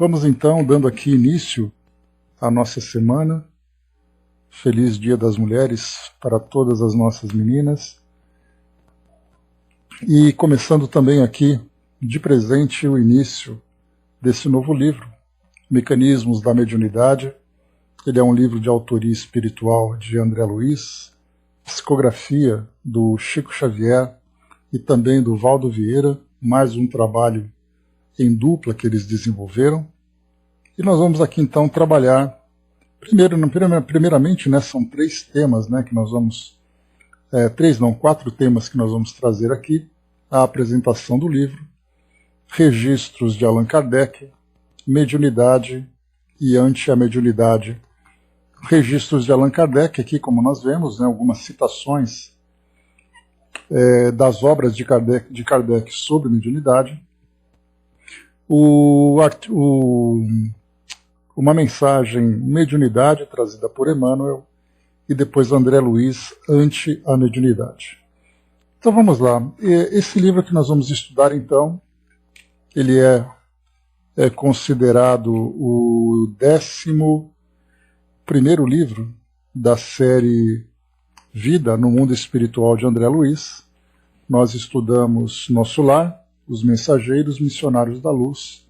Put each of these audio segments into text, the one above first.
Vamos então dando aqui início à nossa semana. Feliz Dia das Mulheres para todas as nossas meninas. E começando também aqui de presente o início desse novo livro, Mecanismos da Mediunidade. Ele é um livro de autoria espiritual de André Luiz, psicografia do Chico Xavier e também do Valdo Vieira, mais um trabalho em dupla que eles desenvolveram. E nós vamos aqui então trabalhar, primeiramente, são 3 temas que nós vamos, 4 temas que nós vamos trazer aqui: a apresentação do livro, registros de Allan Kardec, mediunidade e anti-mediunidade. Registros de Allan Kardec, aqui como nós vemos, algumas citações das obras de Kardec sobre mediunidade. Uma mensagem mediunidade trazida por Emmanuel e depois André Luiz, anti a mediunidade. Então vamos lá. Esse livro que nós vamos estudar então, ele é considerado o 11º livro da série Vida no Mundo Espiritual de André Luiz. Nós estudamos Nosso Lar, Os Mensageiros Missionários da Luz,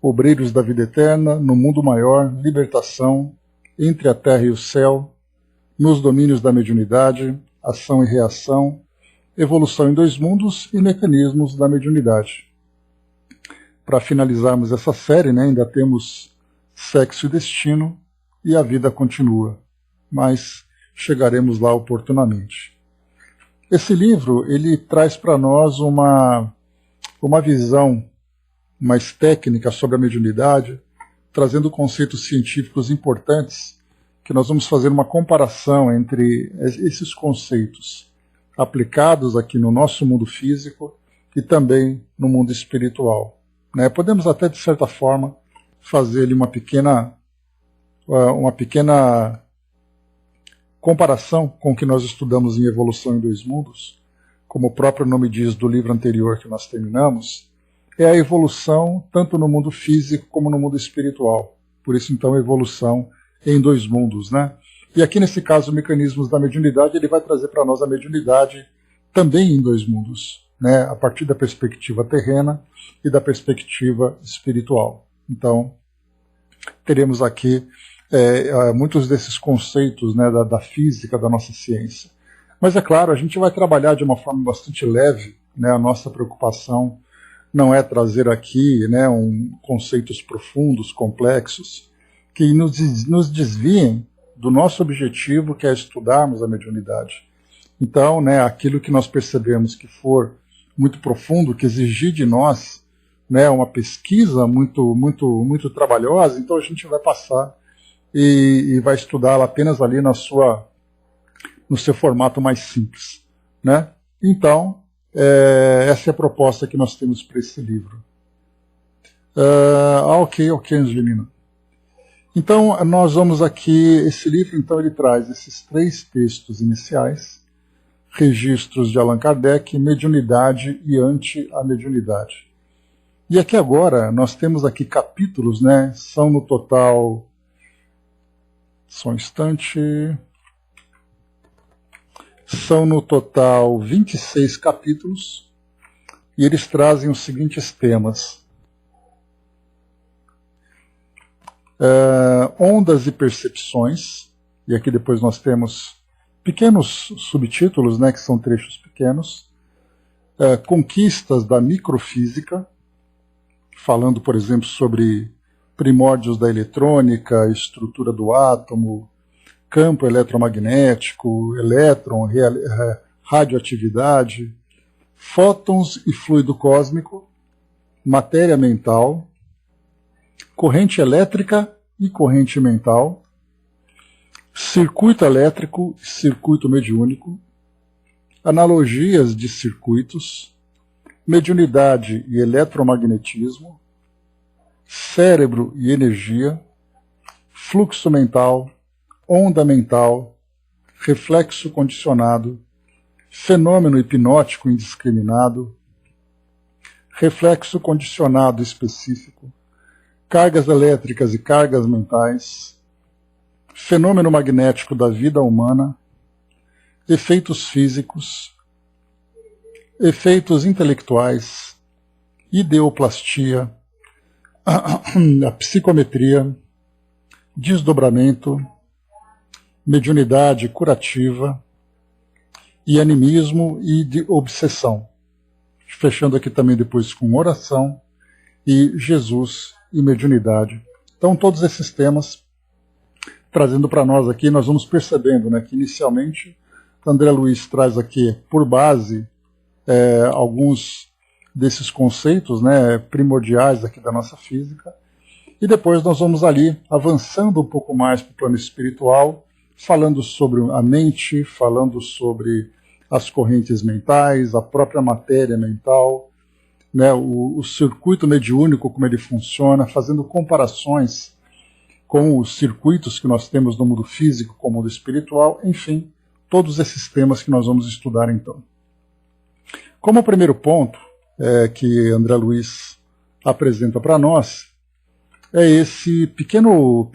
Obreiros da Vida Eterna, No Mundo Maior, Libertação, Entre a Terra e o Céu, Nos Domínios da Mediunidade, Ação e Reação, Evolução em Dois Mundos e Mecanismos da Mediunidade. Para finalizarmos essa série, ainda temos Sexo e Destino e A Vida Continua, mas chegaremos lá oportunamente. Esse livro ele traz para nós uma visão mais técnica sobre a mediunidade, trazendo conceitos científicos importantes, que nós vamos fazer uma comparação entre esses conceitos aplicados aqui no nosso mundo físico e também no mundo espiritual. Podemos até, de certa forma, fazer ali uma pequena comparação com o que nós estudamos em Evolução em Dois Mundos, como o próprio nome diz do livro anterior que nós terminamos, é a evolução tanto no mundo físico como no mundo espiritual. Por isso, então, a evolução em dois mundos. E aqui, nesse caso, Mecanismos da Mediunidade, ele vai trazer para nós a mediunidade também em dois mundos, a partir da perspectiva terrena e da perspectiva espiritual. Então, teremos aqui muitos desses conceitos da física da nossa ciência. Mas, é claro, a gente vai trabalhar de uma forma bastante leve. A nossa preocupação não é trazer aqui conceitos profundos, complexos, que nos desviem do nosso objetivo, que é estudarmos a mediunidade. Então, aquilo que nós percebemos que for muito profundo, que exigir de nós uma pesquisa muito trabalhosa, então a gente vai passar e vai estudá-la apenas ali no seu formato mais simples. Então, essa é a proposta que nós temos para esse livro. Ok, Angelina. Então, nós vamos aqui, esse livro, então, ele traz esses 3 textos iniciais: registros de Allan Kardec, mediunidade e anti-mediunidade. E aqui agora, nós temos aqui capítulos, são no total, só um instante, são no total 26 capítulos, e eles trazem os seguintes temas: ondas e percepções, e aqui depois nós temos pequenos subtítulos, que são trechos pequenos, conquistas da microfísica, falando, por exemplo, sobre primórdios da eletrônica, estrutura do átomo, campo eletromagnético, elétron, radioatividade, fótons e fluido cósmico, matéria mental, corrente elétrica e corrente mental, circuito elétrico e circuito mediúnico, analogias de circuitos, mediunidade e eletromagnetismo, cérebro e energia, fluxo mental, onda mental, reflexo condicionado, fenômeno hipnótico indiscriminado, reflexo condicionado específico, cargas elétricas e cargas mentais, fenômeno magnético da vida humana, efeitos físicos, efeitos intelectuais, ideoplastia, a psicometria, desdobramento, mediunidade curativa e animismo e de obsessão. Fechando aqui também depois com oração e Jesus e mediunidade. Então todos esses temas trazendo para nós aqui, nós vamos percebendo, né, que inicialmente André Luiz traz aqui por base alguns desses conceitos, né, primordiais aqui da nossa física, e depois nós vamos ali avançando um pouco mais para o plano espiritual, falando sobre a mente, falando sobre as correntes mentais, a própria matéria mental, né, o circuito mediúnico, como ele funciona, fazendo comparações com os circuitos que nós temos no mundo físico, com o mundo espiritual, enfim, todos esses temas que nós vamos estudar então. Como primeiro ponto que André Luiz apresenta para nós, é esse pequeno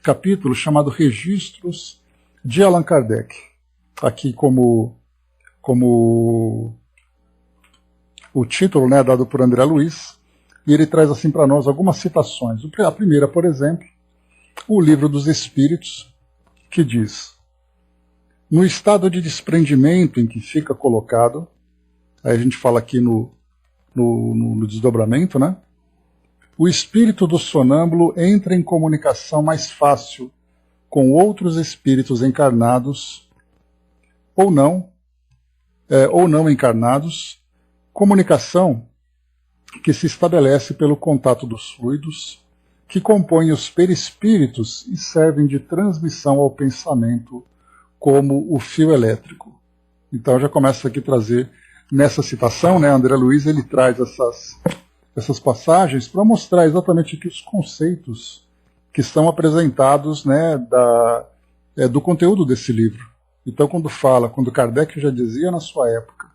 capítulo chamado Registros de Allan Kardec. Aqui como o título, né, dado por André Luiz, e ele traz assim para nós algumas citações. A primeira, por exemplo, o Livro dos Espíritos, que diz: no estado de desprendimento em que fica colocado, aí a gente fala aqui no desdobramento, né? O espírito do sonâmbulo entra em comunicação mais fácil com outros espíritos encarnados ou não encarnados, comunicação que se estabelece pelo contato dos fluidos que compõem os perispíritos e servem de transmissão ao pensamento, como o fio elétrico. Então já começa aqui a trazer, nessa citação, né, André Luiz ele traz essas passagens para mostrar exatamente aqui os conceitos que estão apresentados, né, do conteúdo desse livro. Então quando Kardec já dizia na sua época,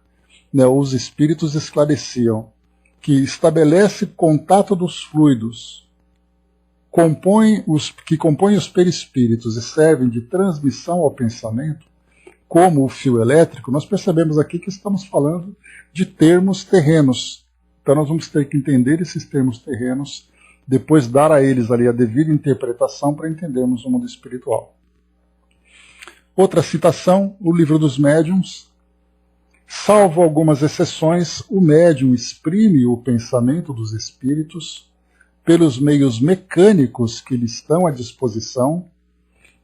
né, os espíritos esclareciam que estabelece contato dos fluidos, que compõem os perispíritos e servem de transmissão ao pensamento, como o fio elétrico, nós percebemos aqui que estamos falando de termos terrenos. Então nós vamos ter que entender esses termos terrenos, depois dar a eles ali a devida interpretação para entendermos o mundo espiritual. Outra citação, o Livro dos Médiuns. Salvo algumas exceções, o médium exprime o pensamento dos espíritos pelos meios mecânicos que lhe estão à disposição,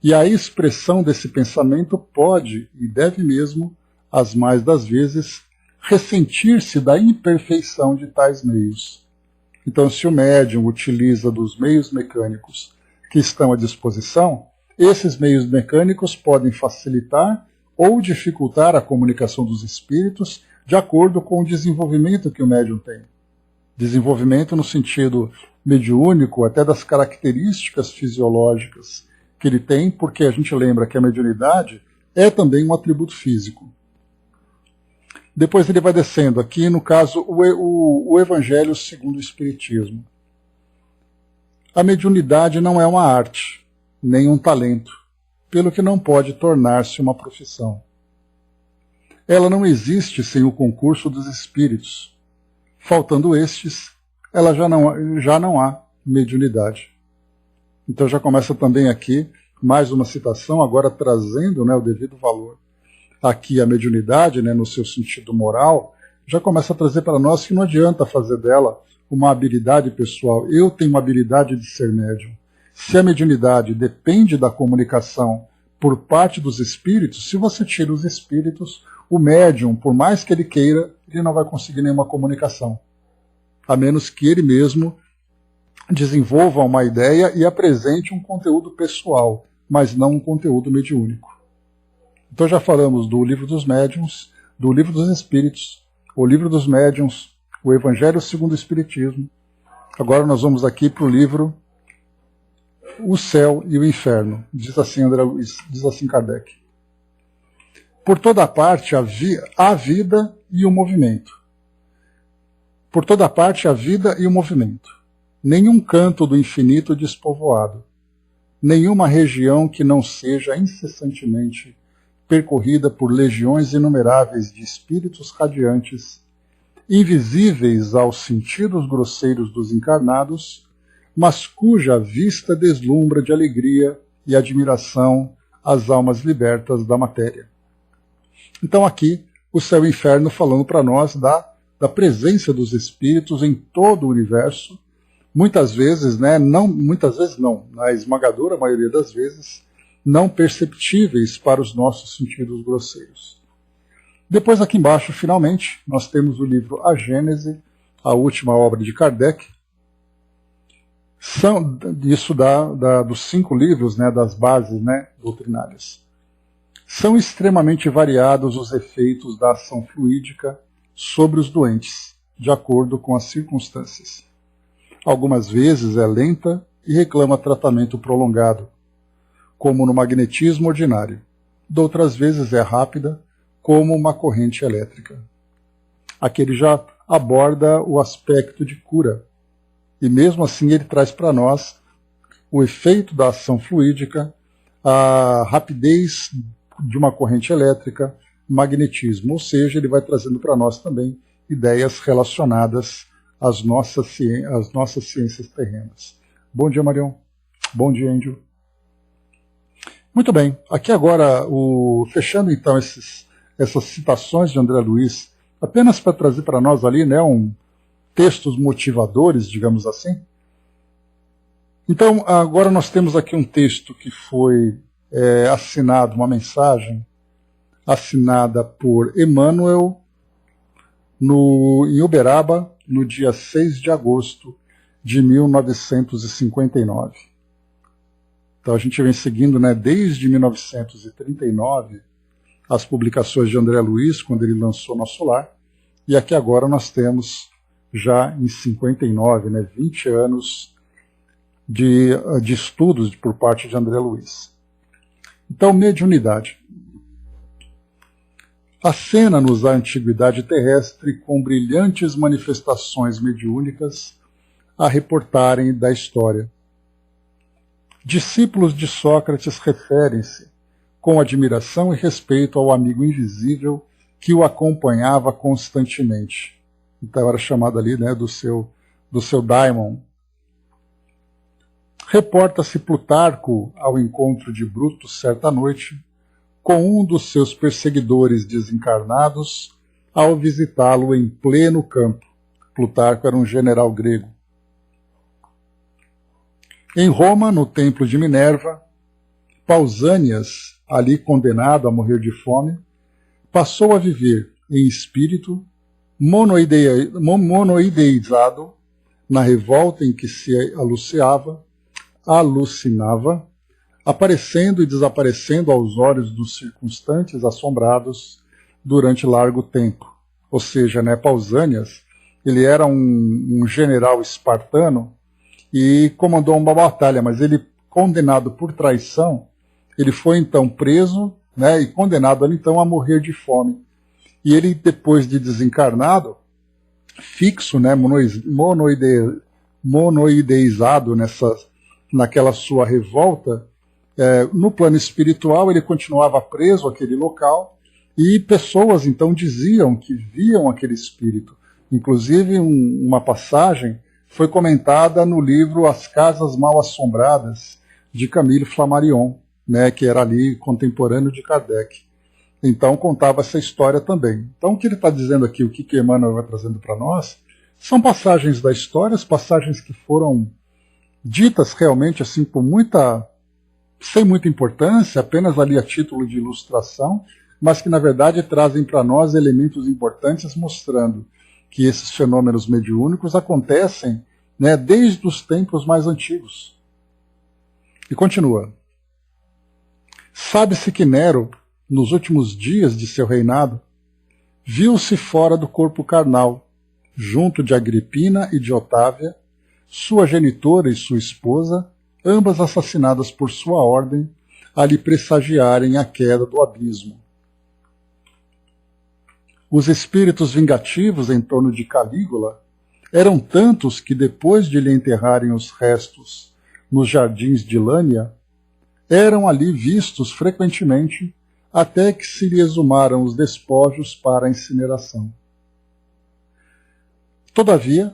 e a expressão desse pensamento pode, e deve mesmo, as mais das vezes, ressentir-se da imperfeição de tais meios. Então, se o médium utiliza dos meios mecânicos que estão à disposição, esses meios mecânicos podem facilitar ou dificultar a comunicação dos espíritos de acordo com o desenvolvimento que o médium tem. Desenvolvimento no sentido mediúnico, até das características fisiológicas que ele tem, porque a gente lembra que a mediunidade é também um atributo físico. Depois ele vai descendo aqui, no caso, o Evangelho segundo o Espiritismo. A mediunidade não é uma arte, nem um talento, pelo que não pode tornar-se uma profissão. Ela não existe sem o concurso dos espíritos. Faltando estes, ela já não há mediunidade. Então já começa também aqui mais uma citação, agora trazendo, né, o devido valor. Aqui a mediunidade, né, no seu sentido moral, já começa a trazer para nós que não adianta fazer dela uma habilidade pessoal. Eu tenho uma habilidade de ser médium. Se a mediunidade depende da comunicação por parte dos espíritos, se você tira os espíritos, o médium, por mais que ele queira, ele não vai conseguir nenhuma comunicação. A menos que ele mesmo desenvolva uma ideia e apresente um conteúdo pessoal, mas não um conteúdo mediúnico. Então já falamos do Livro dos Médiuns, do Livro dos Espíritos, o Livro dos Médiuns, o Evangelho segundo o Espiritismo. Agora nós vamos aqui para o livro O Céu e o Inferno, diz assim André Luiz, diz assim Kardec. Por toda parte há vida e o movimento. Por toda parte a vida e o movimento. Nenhum canto do infinito despovoado. Nenhuma região que não seja incessantemente percorrida por legiões inumeráveis de espíritos radiantes, invisíveis aos sentidos grosseiros dos encarnados, mas cuja vista deslumbra de alegria e admiração as almas libertas da matéria. Então aqui, o céu e o inferno falando para nós da presença dos espíritos em todo o universo, muitas vezes, na esmagadora maioria das vezes, não perceptíveis para os nossos sentidos grosseiros. Depois aqui embaixo, finalmente, nós temos o livro A Gênese, a última obra de Kardec. Isso dos 5 livros, das bases doutrinárias. São extremamente variados os efeitos da ação fluídica sobre os doentes, de acordo com as circunstâncias. Algumas vezes é lenta e reclama tratamento prolongado, como no magnetismo ordinário. Outras vezes é rápida, como uma corrente elétrica. Aqui ele já aborda o aspecto de cura, e mesmo assim ele traz para nós o efeito da ação fluídica, a rapidez de uma corrente elétrica, magnetismo, ou seja, ele vai trazendo para nós também ideias relacionadas às nossas ciências terrenas. Bom dia, Marion. Bom dia, Índio. Muito bem, aqui agora, fechando então essas citações de André Luiz, apenas para trazer para nós ali textos motivadores, digamos assim. Então, agora nós temos aqui um texto que foi assinado, uma mensagem assinada por Emmanuel em Uberaba, no dia 6 de agosto de 1959. Então a gente vem seguindo desde 1939 as publicações de André Luiz, quando ele lançou Nosso Lar, e aqui agora nós temos já em 59, 20 anos de estudos por parte de André Luiz. Então, mediunidade. Acena-nos a antiguidade terrestre com brilhantes manifestações mediúnicas a reportarem da história. Discípulos de Sócrates referem-se com admiração e respeito ao amigo invisível que o acompanhava constantemente. Então era chamado ali do seu daimon. Reporta-se Plutarco ao encontro de Bruto certa noite com um dos seus perseguidores desencarnados ao visitá-lo em pleno campo. Plutarco era um general grego. Em Roma, no templo de Minerva, Pausânias, ali condenado a morrer de fome, passou a viver em espírito, monoideizado, na revolta em que se alucinava, aparecendo e desaparecendo aos olhos dos circunstantes assombrados durante largo tempo. Ou seja, Pausânias, ele era um general espartano e comandou uma batalha, mas ele, condenado por traição, ele foi então preso e condenado então a morrer de fome. E ele, depois de desencarnado, fixo, monoideizado naquela sua revolta, no plano espiritual ele continuava preso àquele local e pessoas então diziam que viam aquele espírito. Inclusive uma passagem foi comentada no livro As Casas Mal Assombradas, de Camille Flammarion, que era ali contemporâneo de Kardec. Então contava essa história também. Então o que ele está dizendo aqui, o que Emmanuel vai trazendo para nós, são passagens da história, as passagens que foram ditas realmente assim sem muita importância, apenas ali a título de ilustração, mas que na verdade trazem para nós elementos importantes mostrando que esses fenômenos mediúnicos acontecem desde os tempos mais antigos. E continua. Sabe-se que Nero, nos últimos dias de seu reinado, viu-se fora do corpo carnal, junto de Agripina e de Otávia, sua genitora e sua esposa, ambas assassinadas por sua ordem, a lhe pressagiarem a queda do abismo. Os espíritos vingativos em torno de Calígula Eram tantos que, depois de lhe enterrarem os restos nos jardins de Lânia, eram ali vistos frequentemente, até que se lhe exumaram os despojos para a incineração. Todavia,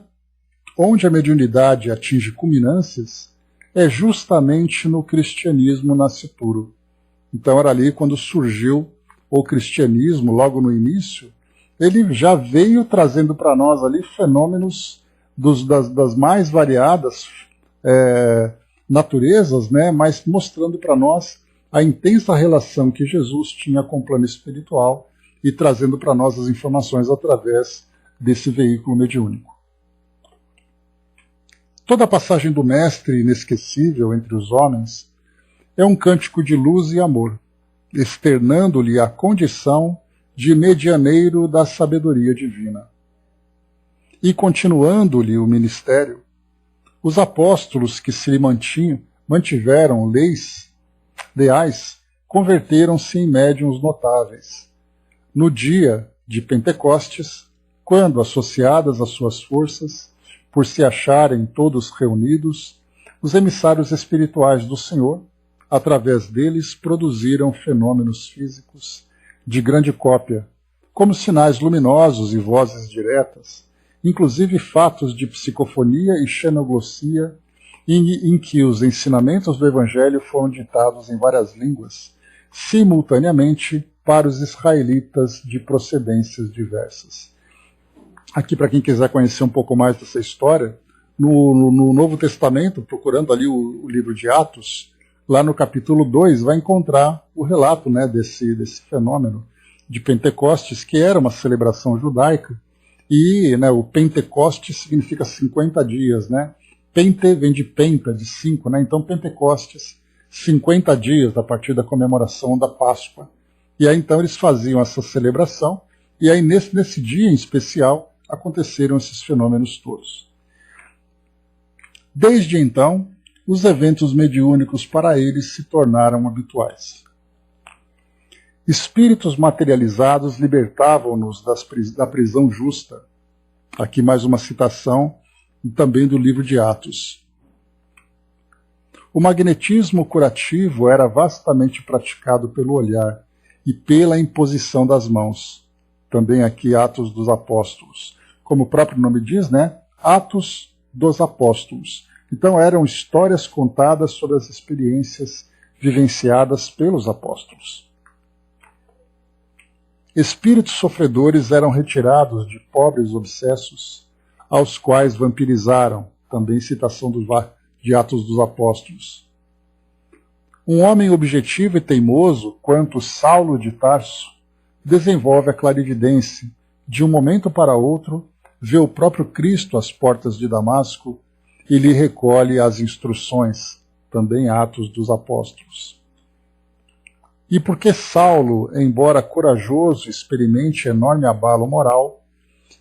onde a mediunidade atinge culminâncias é justamente no cristianismo nascituro. Então era ali quando surgiu o cristianismo, logo no início, ele já veio trazendo para nós ali fenômenos das mais variadas naturezas, né, mas mostrando para nós a intensa relação que Jesus tinha com o plano espiritual e trazendo para nós as informações através desse veículo mediúnico. Toda a passagem do Mestre inesquecível entre os homens é um cântico de luz e amor, externando-lhe a condição de medianeiro da sabedoria divina. E continuando-lhe o ministério, os apóstolos que se lhe mantiveram leais converteram-se em médiuns notáveis. No dia de Pentecostes, quando, associadas às suas forças, por se acharem todos reunidos, os emissários espirituais do Senhor, através deles, produziram fenômenos físicos de grande cópia, como sinais luminosos e vozes diretas, inclusive fatos de psicofonia e xenoglossia, em que os ensinamentos do Evangelho foram ditados em várias línguas, simultaneamente para os israelitas de procedências diversas. Aqui, para quem quiser conhecer um pouco mais dessa história, no Novo Testamento, procurando ali o livro de Atos, lá no capítulo 2, vai encontrar o relato, né, desse fenômeno de Pentecostes, que era uma celebração judaica, e, né, o Pentecostes significa 50 dias, né? Pente vem de penta, de 5, né? Então Pentecostes, 50 dias a partir da comemoração da Páscoa. E aí então eles faziam essa celebração, e aí nesse dia em especial aconteceram esses fenômenos todos. Desde então, os eventos mediúnicos para eles se tornaram habituais. Espíritos materializados libertavam-nos da prisão justa. Aqui mais uma citação também do livro de Atos. O magnetismo curativo era vastamente praticado pelo olhar e pela imposição das mãos. Também aqui Atos dos Apóstolos. Como o próprio nome diz, né? Atos dos Apóstolos. Então eram histórias contadas sobre as experiências vivenciadas pelos apóstolos. Espíritos sofredores eram retirados de pobres obsessos, aos quais vampirizaram, também citação de Atos dos Apóstolos. Um homem objetivo e teimoso, quanto Saulo de Tarso, desenvolve a clarividência. De um momento para outro, vê o próprio Cristo às portas de Damasco e lhe recolhe as instruções, também Atos dos Apóstolos. E porque Saulo, embora corajoso, experimente enorme abalo moral,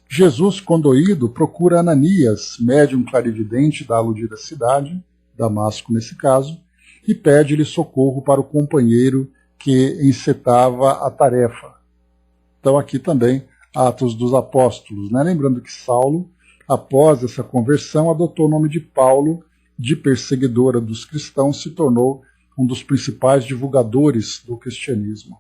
Jesus, condoído, procura Ananias, médium clarividente da aludida cidade, Damasco nesse caso, e pede-lhe socorro para o companheiro que encetava a tarefa. Então aqui também Atos dos Apóstolos, né? Lembrando que Saulo, após essa conversão, adotou o nome de Paulo, de perseguidora dos cristãos, se tornou um dos principais divulgadores do cristianismo.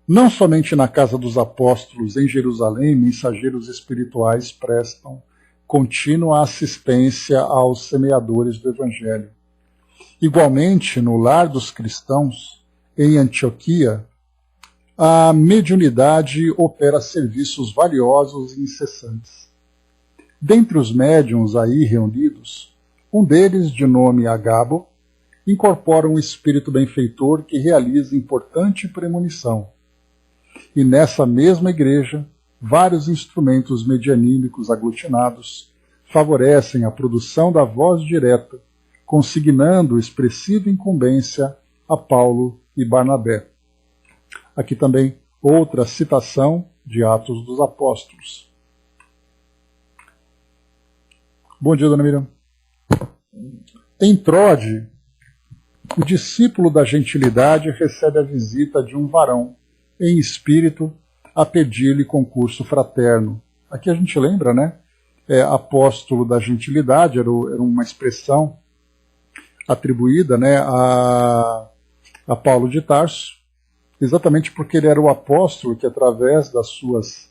Não somente na casa dos apóstolos em Jerusalém, mensageiros espirituais prestam contínua assistência aos semeadores do Evangelho. Igualmente, no lar dos cristãos, em Antioquia, a mediunidade opera serviços valiosos e incessantes. Dentre os médiuns aí reunidos, um deles, de nome Agabo, incorpora um espírito benfeitor que realiza importante premonição. E nessa mesma igreja, vários instrumentos medianímicos aglutinados favorecem a produção da voz direta, consignando expressiva incumbência a Paulo e Barnabé. Aqui também outra citação de Atos dos Apóstolos. Bom dia, dona Miriam. Em Trode, o discípulo da gentilidade recebe a visita de um varão, em espírito, a pedir-lhe concurso fraterno, Aqui a gente lembra, né? Apóstolo da gentilidade, era uma expressão atribuída, né, a Paulo de Tarso, exatamente porque ele era o apóstolo que, através das suas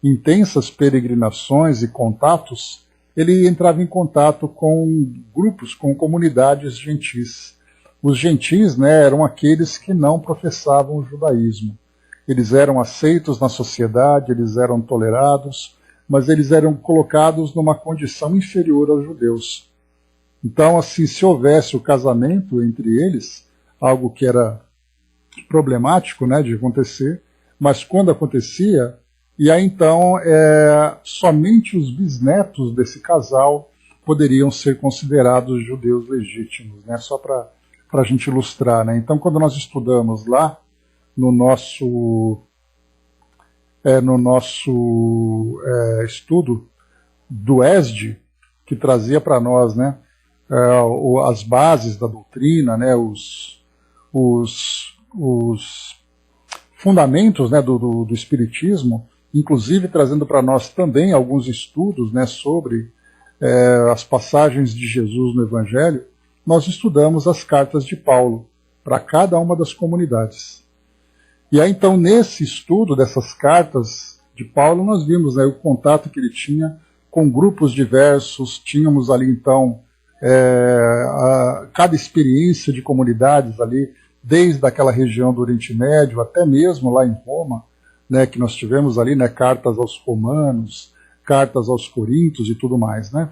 intensas peregrinações e contatos, ele entrava em contato com grupos, com comunidades gentis. Os gentis, né, eram aqueles que não professavam o judaísmo. Eles eram aceitos na sociedade, eles eram tolerados, mas eles eram colocados numa condição inferior aos judeus. Então, assim, se houvesse o casamento entre eles, algo que era problemático, né, de acontecer, mas quando acontecia, e aí então somente os bisnetos desse casal poderiam ser considerados judeus legítimos, né, só para a gente ilustrar, né. Então, quando nós estudamos lá no nosso estudo do ESD, que trazia para nós, né, as bases da doutrina, né, os fundamentos, né, do Espiritismo, inclusive trazendo para nós também alguns estudos, né, sobre as passagens de Jesus no Evangelho, nós estudamos as cartas de Paulo para cada uma das comunidades. E aí, então, nesse estudo dessas cartas de Paulo, nós vimos, né, o contato que ele tinha com grupos diversos, tínhamos ali, então, cada experiência de comunidades ali, desde aquela região do Oriente Médio, até mesmo lá em Roma, né, que nós tivemos ali, né, cartas aos romanos, cartas aos coríntios e tudo mais, né.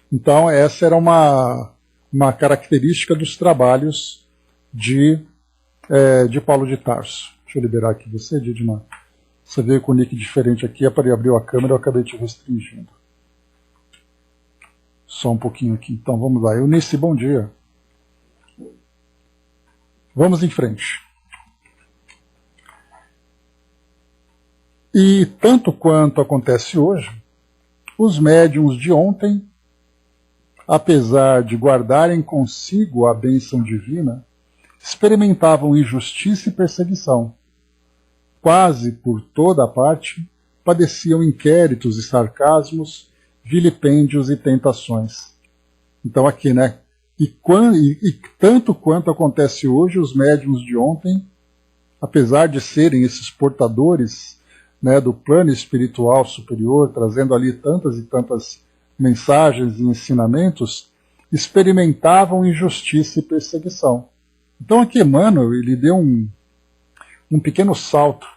Então, essa era uma característica dos trabalhos de Paulo de Tarso. Deixa eu liberar aqui você, Didmar. Você veio com o nick diferente aqui, abriu a câmera, eu acabei te restringindo. Só um pouquinho aqui. Então vamos lá. Eunice, bom dia. Vamos em frente. E tanto quanto acontece hoje, os médiuns de ontem, apesar de guardarem consigo a bênção divina, experimentavam injustiça e perseguição. Quase por toda a parte, padeciam inquéritos e sarcasmos, vilipêndios e tentações. Então aqui, né? E tanto quanto acontece hoje, os médiuns de ontem, apesar de serem esses portadores, né, do plano espiritual superior, trazendo ali tantas e tantas mensagens e ensinamentos, experimentavam injustiça e perseguição. Então aqui Emmanuel, ele deu um pequeno salto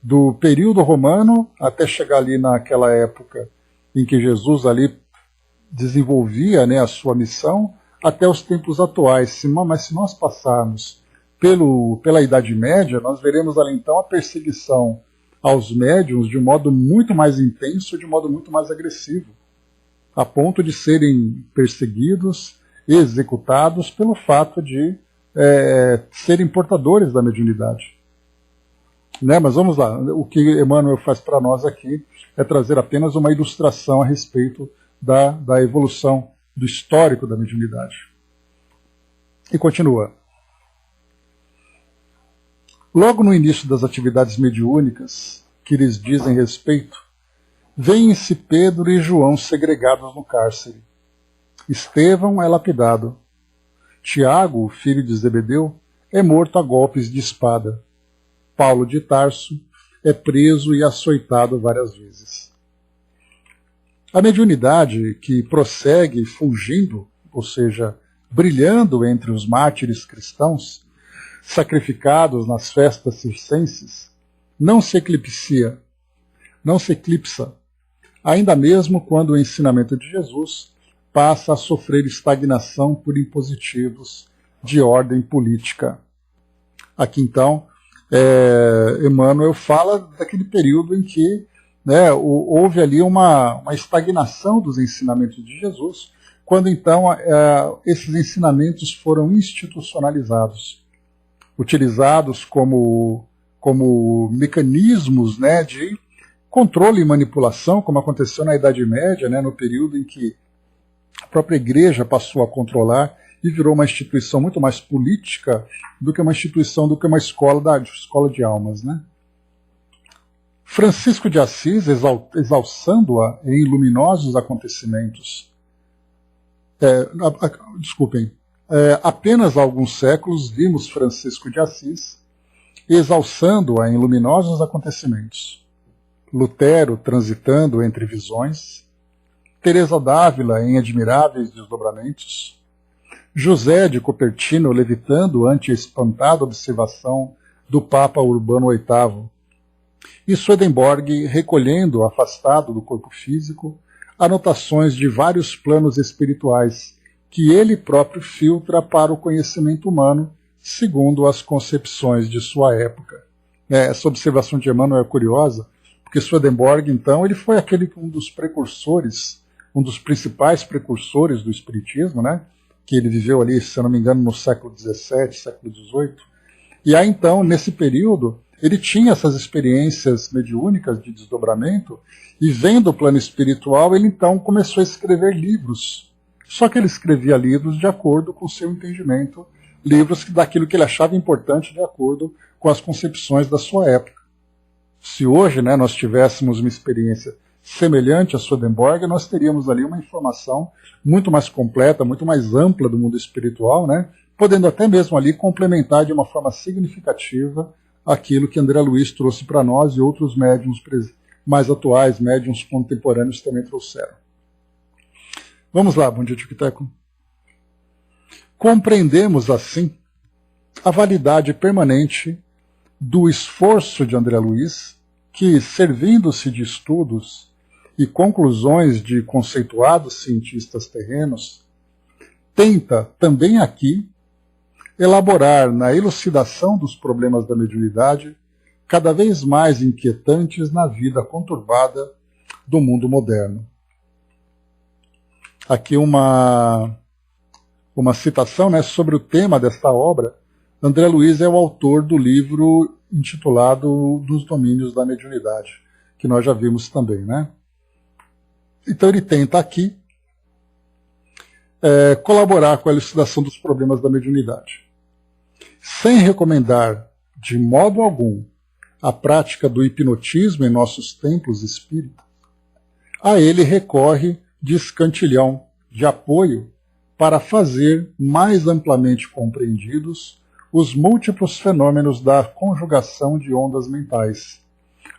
do período romano até chegar ali naquela época em que Jesus ali desenvolvia, né, a sua missão, até os tempos atuais. Mas se nós passarmos pela Idade Média, nós veremos ali então a perseguição aos médiuns de um modo muito mais intenso, de um modo muito mais agressivo, a ponto de serem perseguidos e executados pelo fato de serem portadores da mediunidade. Né? Mas vamos lá, o que Emmanuel faz para nós aqui é trazer apenas uma ilustração a respeito da evolução do histórico da mediunidade. E continua. Logo no início das atividades mediúnicas que lhes dizem respeito, veem-se Pedro e João segregados no cárcere. Estevão é lapidado. Tiago, filho de Zebedeu, é morto a golpes de espada. Paulo de Tarso é preso e açoitado várias vezes. A mediunidade que prossegue fulgindo, ou seja, brilhando entre os mártires cristãos, sacrificados nas festas circenses, não se eclipsa, ainda mesmo quando o ensinamento de Jesus passa a sofrer estagnação por impositivos de ordem política. Aqui então, Emmanuel fala daquele período em que, né, houve ali uma estagnação dos ensinamentos de Jesus, quando então esses ensinamentos foram institucionalizados, utilizados como mecanismos, né, de controle e manipulação, como aconteceu na Idade Média, né, no período em que a própria igreja passou a controlar e virou uma instituição muito mais política do que uma instituição, do que uma escola de almas, né? Francisco de Assis, exalçando-a em luminosos acontecimentos, apenas há alguns séculos vimos Francisco de Assis exalçando-a em luminosos acontecimentos. Lutero transitando entre visões, Teresa d'Ávila em admiráveis desdobramentos, José de Cupertino levitando ante a espantada observação do Papa Urbano VIII, e Swedenborg recolhendo, afastado do corpo físico, anotações de vários planos espirituais que ele próprio filtra para o conhecimento humano, segundo as concepções de sua época. Essa observação de Emmanuel é curiosa, porque Swedenborg, então, ele foi um dos precursores, um dos principais precursores do Espiritismo, né? Que ele viveu ali, se eu não me engano, no século XVII, século XVIII. E aí, então, nesse período, ele tinha essas experiências mediúnicas de desdobramento, e vendo o plano espiritual, ele então começou a escrever livros. Só que ele escrevia livros de acordo com o seu entendimento, livros daquilo que ele achava importante de acordo com as concepções da sua época. Se hoje, né, nós tivéssemos uma experiência semelhante a Swedenborg, nós teríamos ali uma informação muito mais completa, muito mais ampla do mundo espiritual, né, podendo até mesmo ali complementar de uma forma significativa aquilo que André Luiz trouxe para nós e outros médiuns mais atuais, médiuns contemporâneos também trouxeram. Vamos lá, bom dia, Tico-Teco. Compreendemos, assim, a validade permanente do esforço de André Luiz, que, servindo-se de estudos e conclusões de conceituados cientistas terrenos, tenta também aqui elaborar na elucidação dos problemas da mediunidade cada vez mais inquietantes na vida conturbada do mundo moderno. Aqui uma citação, né, sobre o tema desta obra. André Luiz é o autor do livro intitulado Dos Domínios da Mediunidade, que nós já vimos também, né? Então ele tenta aqui colaborar com a elucidação dos problemas da mediunidade. Sem recomendar de modo algum a prática do hipnotismo em nossos templos espíritas, a ele recorre de escantilhão, de apoio, para fazer mais amplamente compreendidos os múltiplos fenômenos da conjugação de ondas mentais,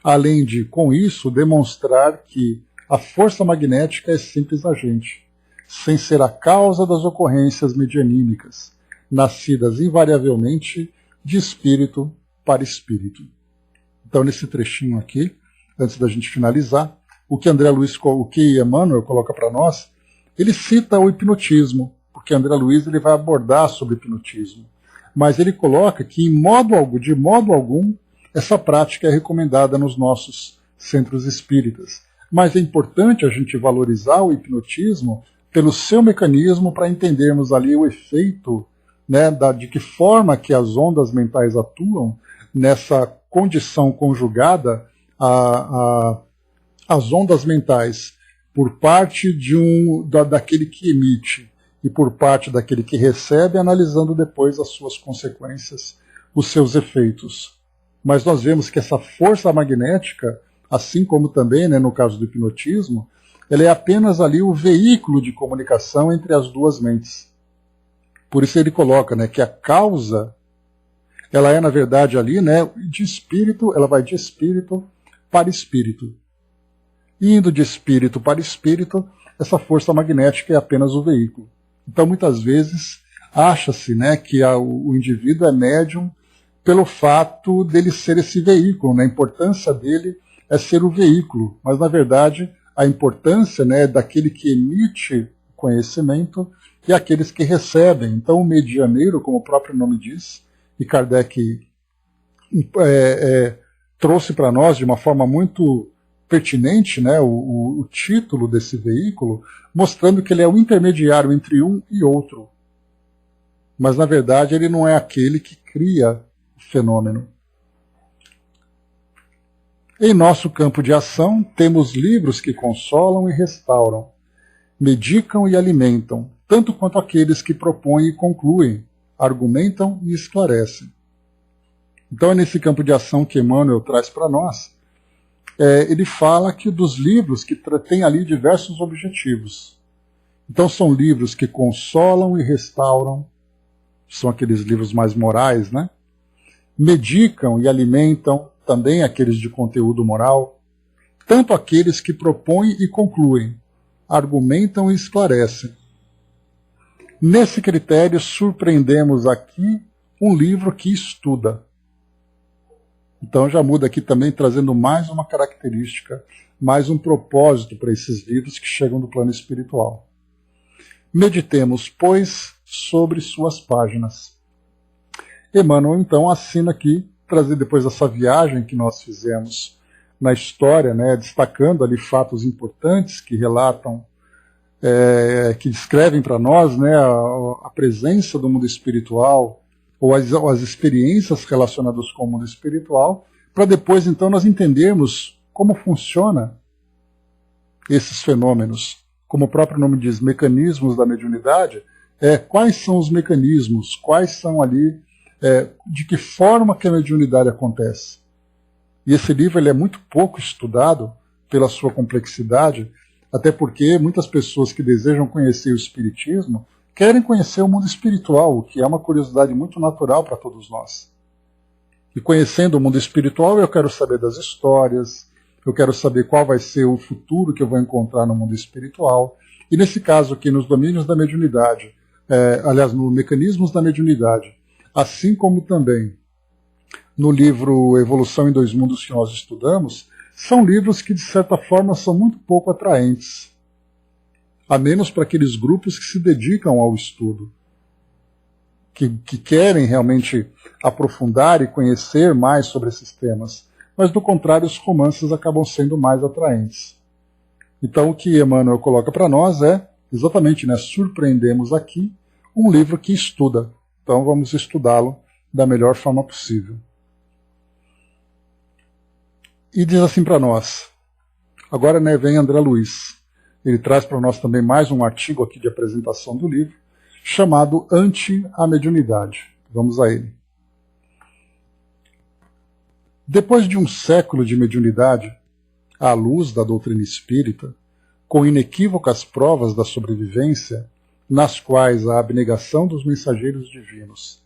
além de, com isso, demonstrar que a força magnética é simples agente, sem ser a causa das ocorrências medianímicas, nascidas invariavelmente de espírito para espírito. Então, nesse trechinho aqui, antes da gente finalizar, o que Emmanuel coloca para nós, ele cita o hipnotismo, porque André Luiz ele vai abordar sobre o hipnotismo, mas ele coloca que, de modo algum, essa prática é recomendada nos nossos centros espíritas. Mas é importante a gente valorizar o hipnotismo pelo seu mecanismo para entendermos ali o efeito, né, de que forma que as ondas mentais atuam nessa condição conjugada às ondas mentais por parte daquele que emite e por parte daquele que recebe, analisando depois as suas consequências, os seus efeitos. Mas nós vemos que essa força magnética, assim como também, né, no caso do hipnotismo, ela é apenas ali o veículo de comunicação entre as duas mentes. Por isso ele coloca, né, que a causa, ela é na verdade ali, né, de espírito, ela vai de espírito para espírito. Indo de espírito para espírito, essa força magnética é apenas o veículo. Então muitas vezes acha-se, né, que o indivíduo é médium pelo fato dele ser esse veículo, né, a importância dele é ser o veículo, mas na verdade a importância, né, daquele que emite conhecimento e aqueles que recebem. Então o medianeiro, como o próprio nome diz, e Kardec trouxe para nós de uma forma muito pertinente, né, o título desse veículo, mostrando que ele é o intermediário entre um e outro. Mas na verdade ele não é aquele que cria o fenômeno. Em nosso campo de ação, temos livros que consolam e restauram, medicam e alimentam, tanto quanto aqueles que propõem e concluem, argumentam e esclarecem. Então é nesse campo de ação que Emmanuel traz para nós ele fala que dos livros que tem ali diversos objetivos. Então são livros que consolam e restauram, são aqueles livros mais morais, né? Medicam e alimentam, também aqueles de conteúdo moral, tanto aqueles que propõem e concluem, argumentam e esclarecem. Nesse critério, surpreendemos aqui um livro que estuda. Então já muda aqui também, trazendo mais uma característica, mais um propósito para esses livros que chegam do plano espiritual. Meditemos, pois, sobre suas páginas. Emmanuel, então, assina aqui, trazer depois dessa viagem que nós fizemos na história, né, destacando ali fatos importantes que relatam, que descrevem para nós, né, a presença do mundo espiritual, ou as experiências relacionadas com o mundo espiritual, para depois, então, nós entendermos como funciona esses fenômenos. Como o próprio nome diz, mecanismos da mediunidade, quais são os mecanismos, quais são ali, de que forma que a mediunidade acontece. E esse livro ele é muito pouco estudado pela sua complexidade, até porque muitas pessoas que desejam conhecer o Espiritismo querem conhecer o mundo espiritual, o que é uma curiosidade muito natural para todos nós. E conhecendo o mundo espiritual, eu quero saber das histórias, eu quero saber qual vai ser o futuro que eu vou encontrar no mundo espiritual. E nesse caso aqui, nos domínios da mediunidade, aliás, nos mecanismos da mediunidade, assim como também no livro Evolução em Dois Mundos que nós estudamos, são livros que, de certa forma, são muito pouco atraentes, a menos para aqueles grupos que se dedicam ao estudo, que querem realmente aprofundar e conhecer mais sobre esses temas. Mas, do contrário, os romances acabam sendo mais atraentes. Então, o que Emmanuel coloca para nós é, exatamente, né, surpreendemos aqui um livro que estuda. Então, vamos estudá-lo da melhor forma possível. E diz assim para nós, agora, né, vem André Luiz. Ele traz para nós também mais um artigo aqui de apresentação do livro, chamado Ante a Mediunidade. Vamos a ele. Depois de um século de mediunidade, à luz da doutrina espírita, com inequívocas provas da sobrevivência, nas quais a abnegação dos mensageiros divinos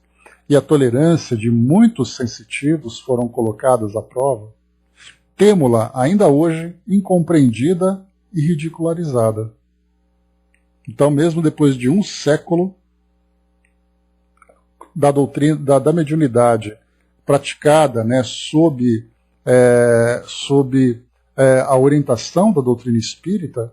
e a tolerância de muitos sensitivos foram colocadas à prova, temo-la ainda hoje incompreendida e ridicularizada. Então, mesmo depois de um século da doutrina da mediunidade praticada, né, sob a orientação da doutrina espírita,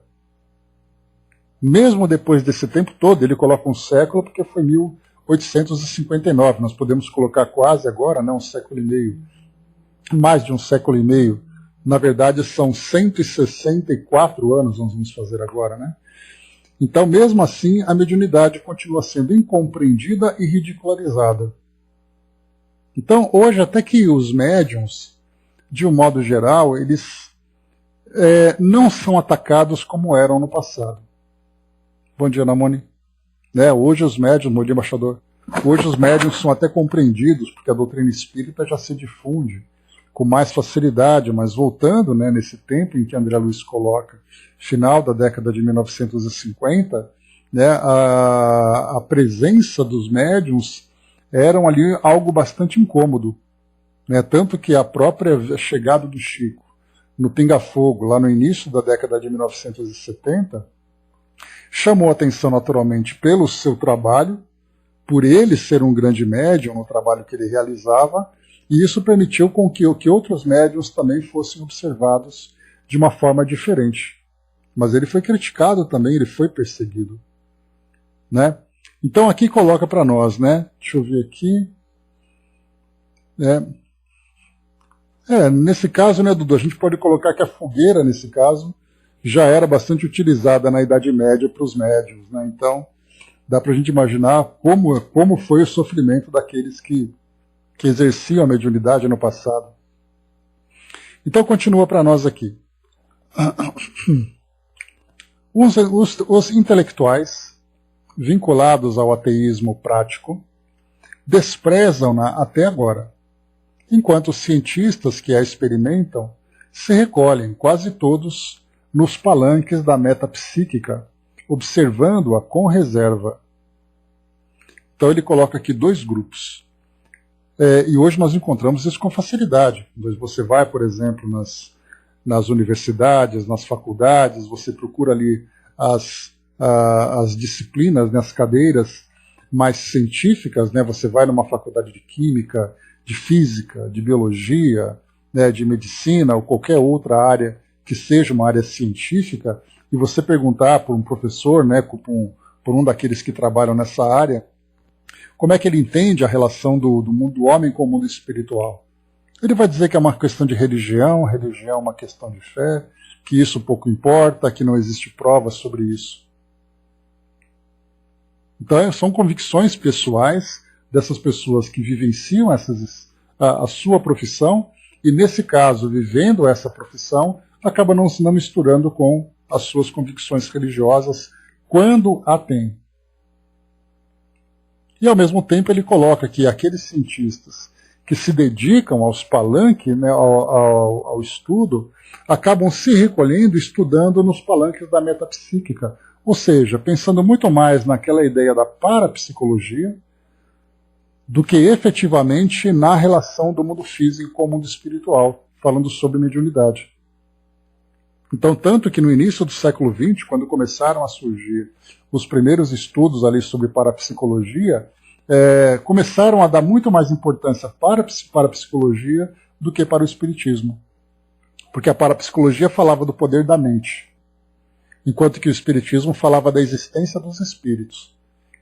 mesmo depois desse tempo todo, ele coloca um século porque foi 1859, nós podemos colocar quase agora, né, um século e meio, mais de um século e meio, na verdade são 164 anos, nós vamos fazer agora, né? Então, mesmo assim, a mediunidade continua sendo incompreendida e ridicularizada. Então, hoje, até que os médiuns, de um modo geral, eles não são atacados como eram no passado. Bom dia, Namoni. Hoje os médiuns, bom dia, embaixador. Hoje os médiuns são até compreendidos, porque a doutrina espírita já se difunde com mais facilidade, mas voltando, né, nesse tempo em que André Luiz coloca, final da década de 1950, né, a presença dos médiuns eram ali algo bastante incômodo, né, tanto que a própria chegada do Chico no Pinga Fogo, lá no início da década de 1970, chamou a atenção naturalmente pelo seu trabalho, por ele ser um grande médium no trabalho que ele realizava, e isso permitiu com que outros médiuns também fossem observados de uma forma diferente. Mas ele foi criticado também, ele foi perseguido, né? Então aqui coloca para nós, né? Deixa eu ver aqui. Nesse caso, né, Dudu, a gente pode colocar que a fogueira, nesse caso, já era bastante utilizada na Idade Média para os médiuns, né? Então dá para a gente imaginar como foi o sofrimento daqueles que exerciam a mediunidade no passado. Então continua para nós aqui. Os intelectuais, vinculados ao ateísmo prático, desprezam-na até agora, enquanto os cientistas que a experimentam se recolhem, quase todos, nos palanques da metapsíquica, observando-a com reserva. Então ele coloca aqui dois grupos. E hoje nós encontramos isso com facilidade. Você vai, por exemplo, nas universidades, nas faculdades, você procura ali as disciplinas, né, as cadeiras mais científicas, né, você vai numa faculdade de química, de física, de biologia, né, de medicina ou qualquer outra área que seja uma área científica, e você perguntar por um professor, né, por um daqueles que trabalham nessa área, como é que ele entende a relação do mundo do homem com o mundo espiritual. Ele vai dizer que é uma questão de religião é uma questão de fé, que isso pouco importa, que não existe prova sobre isso. Então são convicções pessoais dessas pessoas que vivenciam a sua profissão, e nesse caso, vivendo essa profissão, acaba não se misturando com as suas convicções religiosas quando a tem. E ao mesmo tempo ele coloca que aqueles cientistas que se dedicam aos palanques, né, ao estudo, acabam se recolhendo, estudando nos palanques da metapsíquica, ou seja, pensando muito mais naquela ideia da parapsicologia do que efetivamente na relação do mundo físico com o mundo espiritual, falando sobre mediunidade. Então, tanto que no início do século XX, quando começaram a surgir os primeiros estudos ali sobre parapsicologia, começaram a dar muito mais importância para a parapsicologia do que para o espiritismo. Porque a parapsicologia falava do poder da mente, enquanto que o espiritismo falava da existência dos espíritos.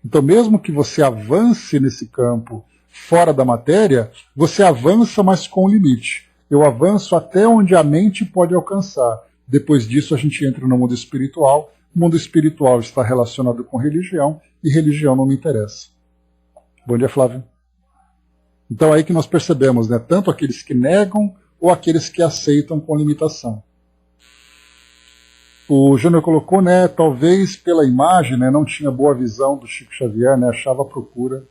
Então, mesmo que você avance nesse campo fora da matéria, você avança, mas com limite. Eu avanço até onde a mente pode alcançar. Depois disso, a gente entra no mundo espiritual. O mundo espiritual está relacionado com religião, e religião não me interessa. Bom dia, Flávio. Então, é aí que nós percebemos, né, tanto aqueles que negam ou aqueles que aceitam com limitação. O Júnior colocou, né, talvez pela imagem, né, não tinha boa visão do Chico Xavier, né, achava a procura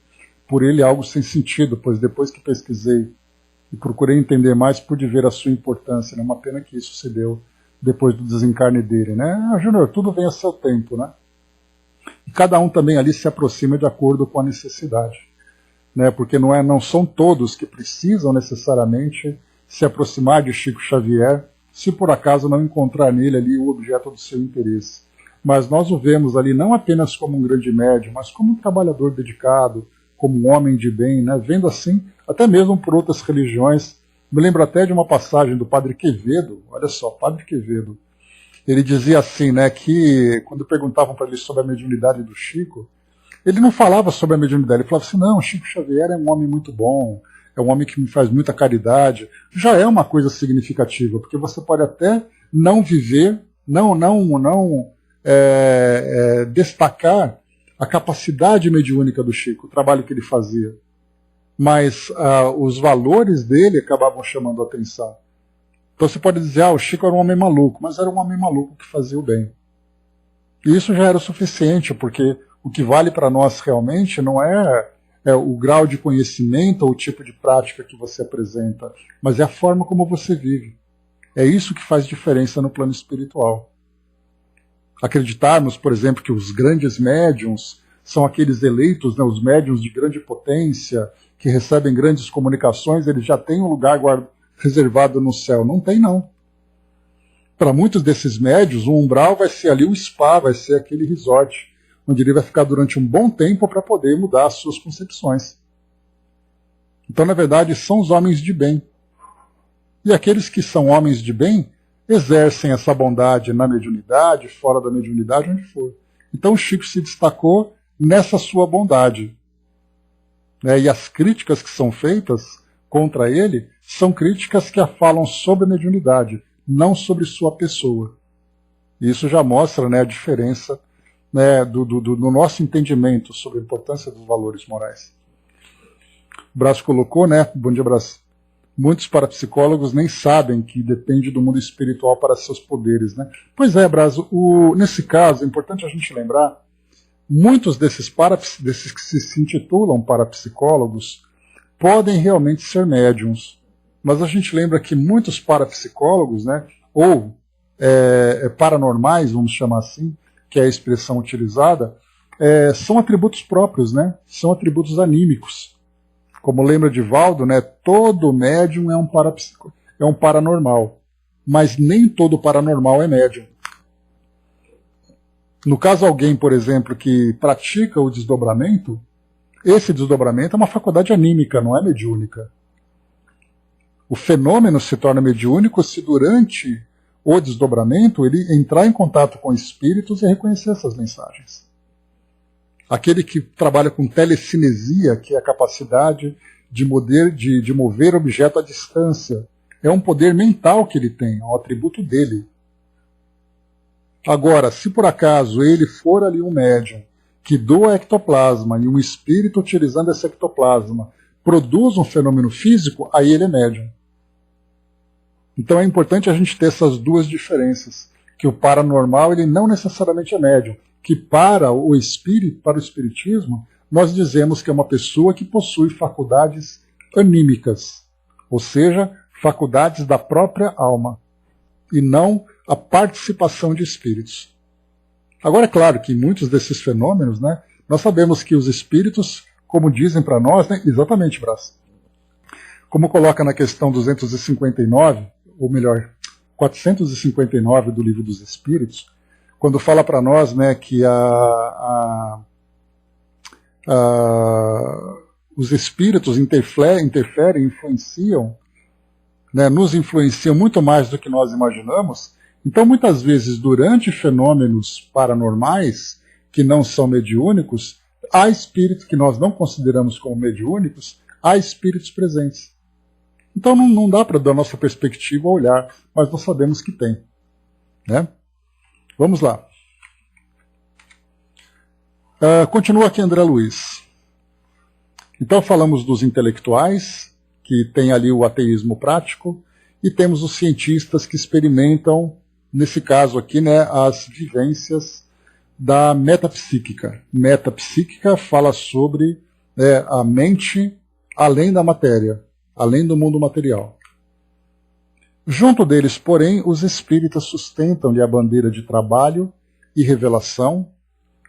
por ele algo sem sentido, pois depois que pesquisei e procurei entender mais, pude ver a sua importância. Né, uma pena que isso se deu depois do desencarne dele. Né? Júnior, tudo vem a seu tempo. Né? E cada um também ali se aproxima de acordo com a necessidade. Né? Porque não são todos que precisam necessariamente se aproximar de Chico Xavier, se por acaso não encontrar nele ali o objeto do seu interesse. Mas nós o vemos ali não apenas como um grande médium, mas como um trabalhador dedicado, como um homem de bem, né? Vendo assim, até mesmo por outras religiões. Me lembro até de uma passagem do Padre Quevedo, olha só, Padre Quevedo. Ele dizia assim, né, que quando perguntavam para ele sobre a mediunidade do Chico, ele não falava sobre a mediunidade, ele falava assim, não, Chico Xavier é um homem muito bom, é um homem que me faz muita caridade, já é uma coisa significativa, porque você pode até não viver, não destacar a capacidade mediúnica do Chico, o trabalho que ele fazia, mas os valores dele acabavam chamando a atenção. Então você pode dizer, o Chico era um homem maluco, mas era um homem maluco que fazia o bem. E isso já era o suficiente, porque o que vale para nós realmente não é o grau de conhecimento ou o tipo de prática que você apresenta, mas é a forma como você vive. É isso que faz diferença no plano espiritual. Acreditarmos, por exemplo, que os grandes médiuns são aqueles eleitos, né, os médiuns de grande potência, que recebem grandes comunicações, eles já têm um lugar reservado no céu. Não tem, não. Para muitos desses médiuns, o umbral vai ser ali o spa, vai ser aquele resort, onde ele vai ficar durante um bom tempo para poder mudar as suas concepções. Então, na verdade, são os homens de bem. E aqueles que são homens de bem exercem essa bondade na mediunidade, fora da mediunidade, onde for. Então, o Chico se destacou nessa sua bondade. E as críticas que são feitas contra ele são críticas que falam sobre a mediunidade, não sobre sua pessoa. E isso já mostra, né, a diferença, né, do nosso entendimento sobre a importância dos valores morais. O Brás colocou, né, bom dia, Brás, muitos parapsicólogos nem sabem que depende do mundo espiritual para seus poderes. Né? Pois é, Brás, nesse caso, é importante a gente lembrar, muitos desses que se intitulam parapsicólogos podem realmente ser médiums. mas a gente lembra que muitos parapsicólogos, né, ou paranormais, vamos chamar assim, que é a expressão utilizada, são atributos próprios, né, são atributos anímicos. Como lembra Divaldo, né, todo médium é um paranormal, mas nem todo paranormal é médium. No caso, alguém, por exemplo, que pratica o desdobramento, esse desdobramento é uma faculdade anímica, não é mediúnica. O fenômeno se torna mediúnico se durante o desdobramento ele entrar em contato com espíritos e reconhecer essas mensagens. Aquele que trabalha com telecinesia, que é a capacidade de mover objeto à distância, é um poder mental que ele tem, é um atributo dele. Agora, se por acaso ele for ali um médium que doa ectoplasma e um espírito utilizando esse ectoplasma produz um fenômeno físico, aí ele é médium. Então é importante a gente ter essas duas diferenças, que o paranormal ele não necessariamente é médium, que para o espiritismo nós dizemos que é uma pessoa que possui faculdades anímicas, ou seja, faculdades da própria alma, e não a participação de espíritos. Agora, é claro que em muitos desses fenômenos, né, nós sabemos que os espíritos, como dizem para nós, né, exatamente, Brás, como coloca na questão 259, ou melhor, 459 do Livro dos Espíritos, quando fala para nós, né, que os espíritos interferem, influenciam, né, nos influenciam muito mais do que nós imaginamos. Então, muitas vezes, durante fenômenos paranormais que não são mediúnicos, há espíritos que nós não consideramos como mediúnicos, há espíritos presentes. Então, não dá para, da nossa perspectiva, olhar, mas nós sabemos que tem. Né? Vamos lá. Continua aqui André Luiz. Então, falamos dos intelectuais, que tem ali o ateísmo prático, e temos os cientistas que experimentam, nesse caso aqui, né, as vivências da metapsíquica. Metapsíquica fala sobre a mente além da matéria, além do mundo material. Junto deles, porém, os espíritas sustentam-lhe a bandeira de trabalho e revelação,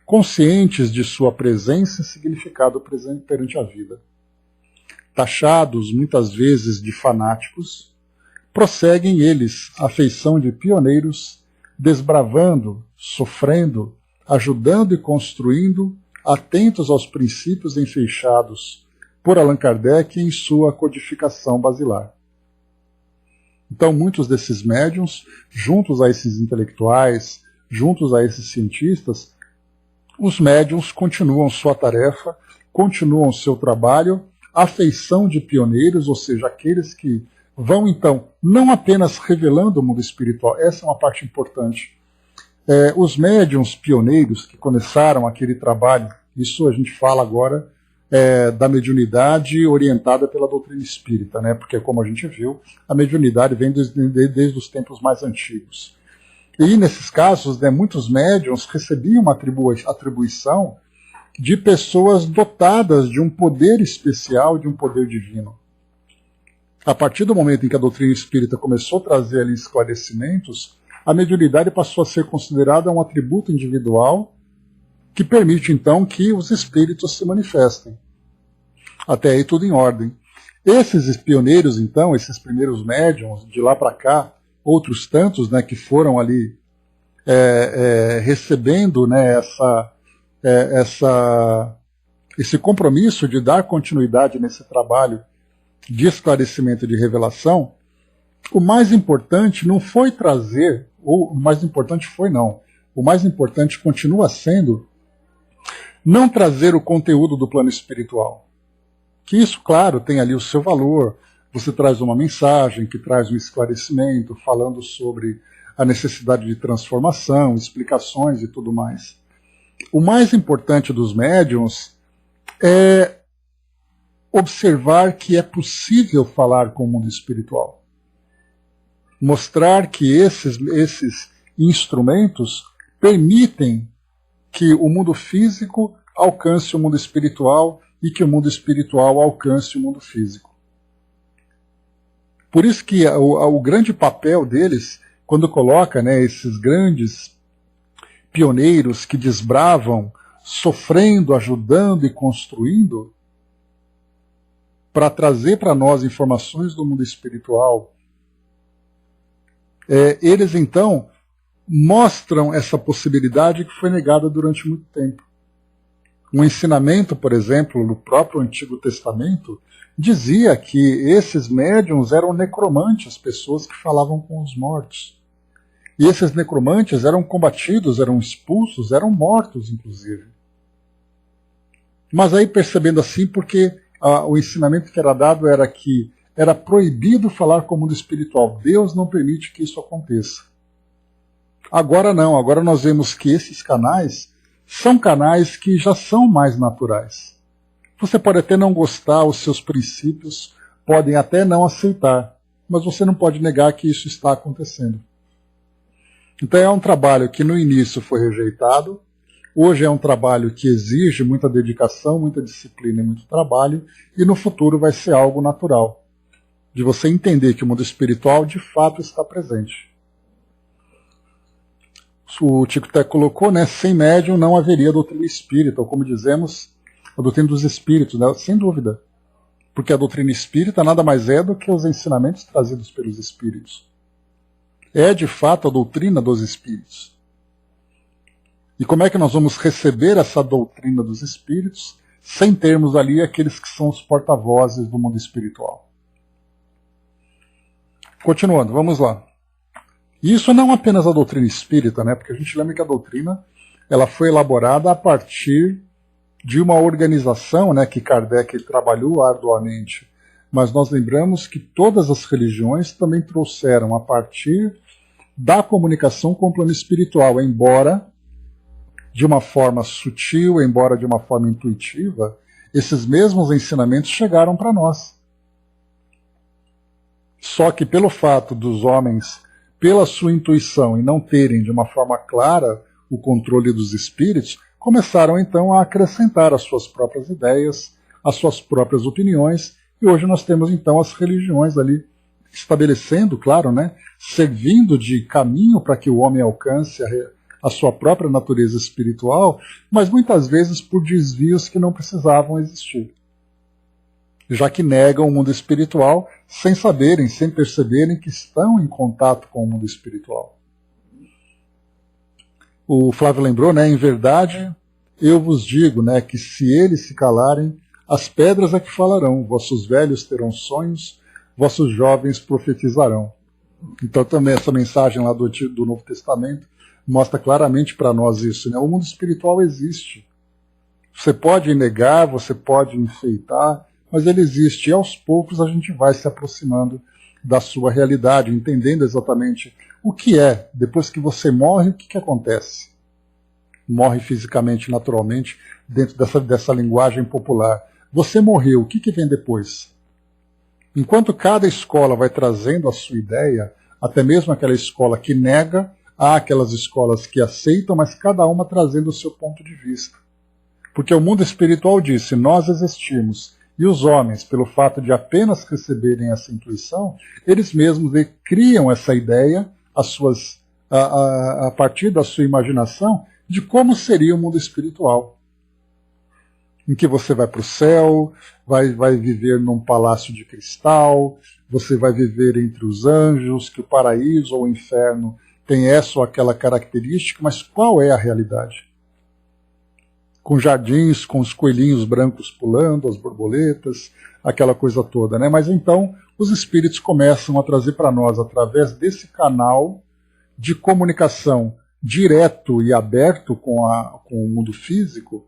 conscientes de sua presença e significado presente perante a vida. Taxados muitas vezes de fanáticos, prosseguem eles a feição de pioneiros, desbravando, sofrendo, ajudando e construindo, atentos aos princípios enfeixados por Allan Kardec em sua codificação basilar. Então, muitos desses médiuns, juntos a esses intelectuais, juntos a esses cientistas, os médiuns continuam sua tarefa, continuam seu trabalho, a feição de pioneiros, ou seja, aqueles que vão, então, não apenas revelando o mundo espiritual, essa é uma parte importante. Os médiuns pioneiros que começaram aquele trabalho, isso a gente fala agora da mediunidade orientada pela doutrina espírita, né? Porque, como a gente viu, a mediunidade vem desde os tempos mais antigos. E, nesses casos, né, muitos médiuns recebiam uma atribuição de pessoas dotadas de um poder especial, de um poder divino. A partir do momento em que a doutrina espírita começou a trazer ali esclarecimentos, a mediunidade passou a ser considerada um atributo individual que permite, então, que os espíritos se manifestem. Até aí tudo em ordem. Esses pioneiros, então, esses primeiros médiuns, de lá para cá, outros tantos, né, que foram ali recebendo, né, esse compromisso de dar continuidade nesse trabalho de esclarecimento e de revelação, o mais importante não foi trazer, ou o mais importante foi não, o mais importante continua sendo não trazer o conteúdo do plano espiritual. Que isso, claro, tem ali o seu valor. Você traz uma mensagem que traz um esclarecimento, falando sobre a necessidade de transformação, explicações e tudo mais. O mais importante dos médiuns é observar que é possível falar com o mundo espiritual. Mostrar que esses instrumentos permitem que o mundo físico alcance o mundo espiritual e que o mundo espiritual alcance o mundo físico. Por isso que o grande papel deles, quando coloca, né, esses grandes pioneiros que desbravam, sofrendo, ajudando e construindo, para trazer para nós informações do mundo espiritual, eles então mostram essa possibilidade que foi negada durante muito tempo. Um ensinamento, por exemplo, no próprio Antigo Testamento, dizia que esses médiuns eram necromantes, pessoas que falavam com os mortos. E esses necromantes eram combatidos, eram expulsos, eram mortos, inclusive. Mas aí percebendo assim, porque o ensinamento que era dado era que era proibido falar com o mundo espiritual. Deus não permite que isso aconteça. Agora não, agora nós vemos que esses canais são canais que já são mais naturais. Você pode até não gostar, os seus princípios podem até não aceitar, mas você não pode negar que isso está acontecendo. Então é um trabalho que no início foi rejeitado, hoje é um trabalho que exige muita dedicação, muita disciplina e muito trabalho, e no futuro vai ser algo natural, de você entender que o mundo espiritual de fato está presente. O Chico Teco colocou, né, sem médium não haveria doutrina espírita, ou como dizemos, a doutrina dos espíritos, né, sem dúvida. Porque a doutrina espírita nada mais é do que os ensinamentos trazidos pelos espíritos. É de fato a doutrina dos espíritos. E como é que nós vamos receber essa doutrina dos espíritos sem termos ali aqueles que são os porta-vozes do mundo espiritual? Continuando, vamos lá. Isso não apenas a doutrina espírita, né? Porque a gente lembra que a doutrina ela foi elaborada a partir de uma organização, né, que Kardec trabalhou arduamente. Mas nós lembramos que todas as religiões também trouxeram a partir da comunicação com o plano espiritual, embora de uma forma sutil, embora de uma forma intuitiva, esses mesmos ensinamentos chegaram para nós. Só que pelo fato dos homens, pela sua intuição e não terem de uma forma clara o controle dos espíritos, começaram então a acrescentar as suas próprias ideias, as suas próprias opiniões, e hoje nós temos então as religiões ali estabelecendo, claro, né, servindo de caminho para que o homem alcance a sua própria natureza espiritual, mas muitas vezes por desvios que não precisavam existir, já que negam o mundo espiritual sem saberem, sem perceberem que estão em contato com o mundo espiritual. O Flávio lembrou, né, em verdade, eu vos digo, né, que se eles se calarem, as pedras é que falarão, vossos velhos terão sonhos, vossos jovens profetizarão. Então também essa mensagem lá do Novo Testamento mostra claramente para nós isso, né? O mundo espiritual existe. Você pode negar, você pode enfeitar, mas ele existe, e aos poucos a gente vai se aproximando da sua realidade, entendendo exatamente o que é. Depois que você morre, o que acontece? Morre fisicamente, naturalmente, dentro dessa linguagem popular. Você morreu, o que vem depois? Enquanto cada escola vai trazendo a sua ideia, até mesmo aquela escola que nega, há aquelas escolas que aceitam, mas cada uma trazendo o seu ponto de vista. Porque o mundo espiritual diz, se nós existimos, e os homens, pelo fato de apenas receberem essa intuição, eles mesmos criam essa ideia a partir da sua imaginação de como seria o mundo espiritual. Em que você vai para o céu, vai viver num palácio de cristal, você vai viver entre os anjos, que o paraíso ou o inferno tem essa ou aquela característica, mas qual é a realidade? Com jardins, com os coelhinhos brancos pulando, as borboletas, aquela coisa toda, né? Mas então os espíritos começam a trazer para nós, através desse canal de comunicação direto e aberto com o mundo físico,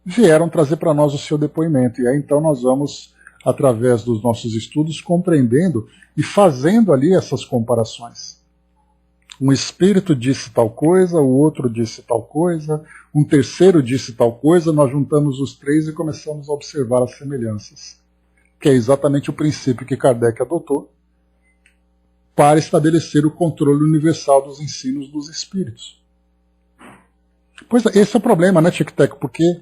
vieram trazer para nós o seu depoimento. E aí então nós vamos, através dos nossos estudos, compreendendo e fazendo ali essas comparações. Um espírito disse tal coisa, o outro disse tal coisa, um terceiro disse tal coisa, nós juntamos os três e começamos a observar as semelhanças, que é exatamente o princípio que Kardec adotou para estabelecer o controle universal dos ensinos dos espíritos. Pois é, esse é o problema, né, Chico Teco? Porque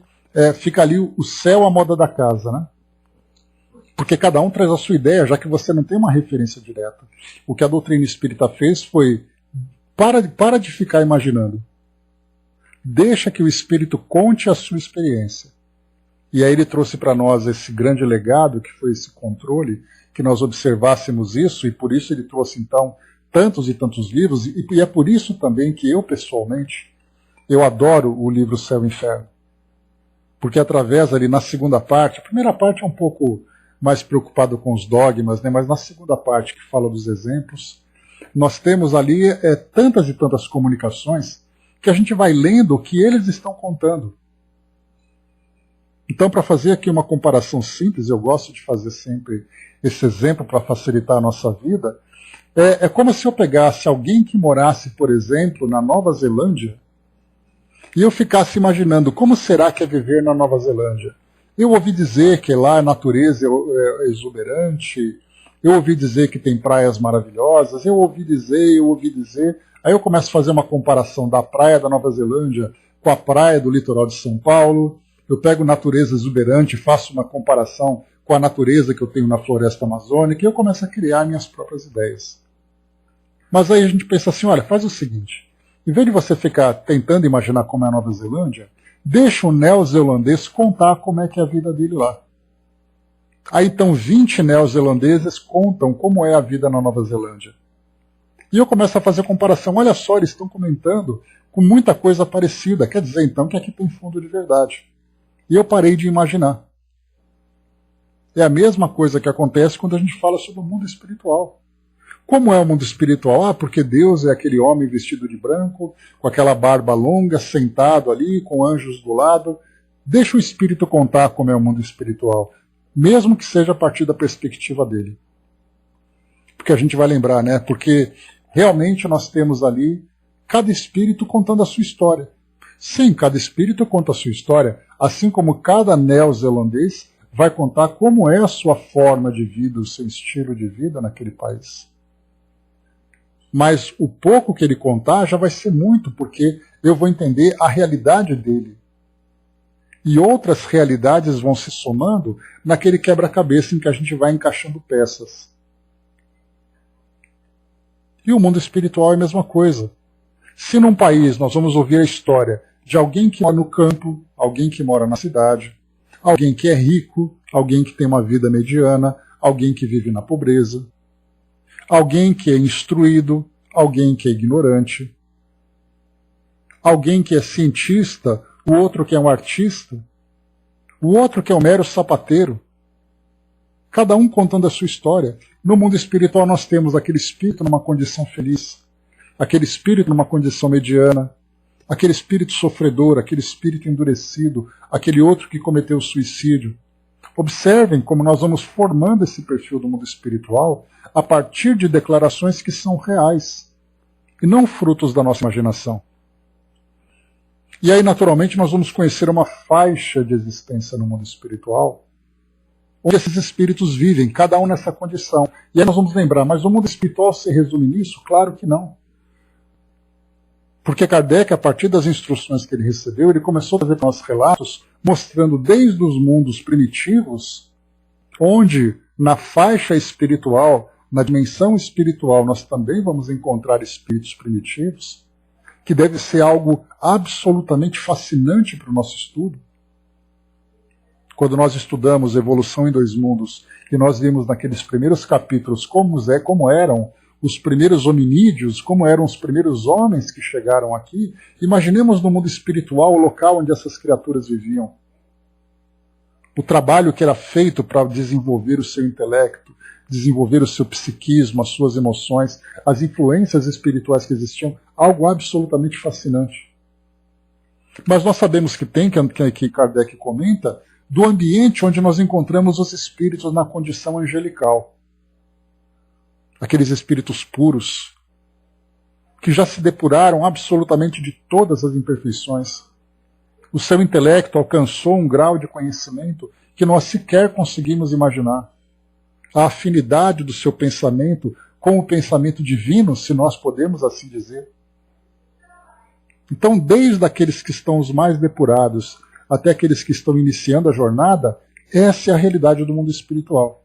fica ali o céu à moda da casa, né? Porque cada um traz a sua ideia, já que você não tem uma referência direta. O que a doutrina espírita fez foi, para de ficar imaginando. Deixa que o espírito conte a sua experiência. E aí ele trouxe para nós esse grande legado, que foi esse controle, que nós observássemos isso, e por isso ele trouxe então tantos e tantos livros, e é por isso também que eu, pessoalmente, eu adoro o livro Céu e Inferno. Porque através ali na segunda parte, a primeira parte é um pouco mais preocupado com os dogmas, né? Mas na segunda parte, que fala dos exemplos, nós temos ali tantas e tantas comunicações que a gente vai lendo o que eles estão contando. Então, para fazer aqui uma comparação simples, eu gosto de fazer sempre esse exemplo para facilitar a nossa vida, é como se eu pegasse alguém que morasse, por exemplo, na Nova Zelândia, e eu ficasse imaginando como será que é viver na Nova Zelândia. Eu ouvi dizer que lá a natureza é exuberante, eu ouvi dizer que tem praias maravilhosas, eu ouvi dizer. Aí eu começo a fazer uma comparação da praia da Nova Zelândia com a praia do litoral de São Paulo. Eu pego natureza exuberante, faço uma comparação com a natureza que eu tenho na floresta amazônica e eu começo a criar minhas próprias ideias. Mas aí a gente pensa assim, olha, faz o seguinte, em vez de você ficar tentando imaginar como é a Nova Zelândia, deixa o neozelandês contar como é que é a vida dele lá. Aí então 20 neozelandeses contam como é a vida na Nova Zelândia. E eu começo a fazer comparação, olha só, eles estão comentando com muita coisa parecida, quer dizer então que aqui tem fundo de verdade. E eu parei de imaginar. É a mesma coisa que acontece quando a gente fala sobre o mundo espiritual. Como é o mundo espiritual? Porque Deus é aquele homem vestido de branco, com aquela barba longa, sentado ali, com anjos do lado. Deixa o espírito contar como é o mundo espiritual, mesmo que seja a partir da perspectiva dele. Porque a gente vai lembrar, né? Porque realmente nós temos ali cada espírito contando a sua história. Sim, cada espírito conta a sua história, assim como cada neozelandês vai contar como é a sua forma de vida, o seu estilo de vida naquele país. Mas o pouco que ele contar já vai ser muito, porque eu vou entender a realidade dele. E outras realidades vão se somando naquele quebra-cabeça em que a gente vai encaixando peças. E o mundo espiritual é a mesma coisa. Se num país nós vamos ouvir a história de alguém que mora no campo, alguém que mora na cidade, alguém que é rico, alguém que tem uma vida mediana, alguém que vive na pobreza, alguém que é instruído, alguém que é ignorante, alguém que é cientista, o outro que é um artista, o outro que é um mero sapateiro, cada um contando a sua história. No mundo espiritual nós temos aquele espírito numa condição feliz, aquele espírito numa condição mediana, aquele espírito sofredor, aquele espírito endurecido, aquele outro que cometeu suicídio. Observem como nós vamos formando esse perfil do mundo espiritual a partir de declarações que são reais e não frutos da nossa imaginação. E aí, naturalmente, nós vamos conhecer uma faixa de existência no mundo espiritual onde esses espíritos vivem, cada um nessa condição. E aí nós vamos lembrar, mas o mundo espiritual se resume nisso? Claro que não. Porque Kardec, a partir das instruções que ele recebeu, ele começou a fazer nossos relatos, mostrando desde os mundos primitivos, onde na faixa espiritual, na dimensão espiritual, nós também vamos encontrar espíritos primitivos, que deve ser algo absolutamente fascinante para o nosso estudo. Quando nós estudamos Evolução em Dois Mundos, e nós vimos naqueles primeiros capítulos como eram os primeiros hominídeos, como eram os primeiros homens que chegaram aqui, imaginemos no mundo espiritual o local onde essas criaturas viviam. O trabalho que era feito para desenvolver o seu intelecto, desenvolver o seu psiquismo, as suas emoções, as influências espirituais que existiam, algo absolutamente fascinante. Mas nós sabemos que tem, que Kardec comenta, do ambiente onde nós encontramos os espíritos na condição angelical. Aqueles espíritos puros, que já se depuraram absolutamente de todas as imperfeições. O seu intelecto alcançou um grau de conhecimento que nós sequer conseguimos imaginar. A afinidade do seu pensamento com o pensamento divino, se nós podemos assim dizer. Então, desde aqueles que estão os mais depurados até aqueles que estão iniciando a jornada, essa é a realidade do mundo espiritual.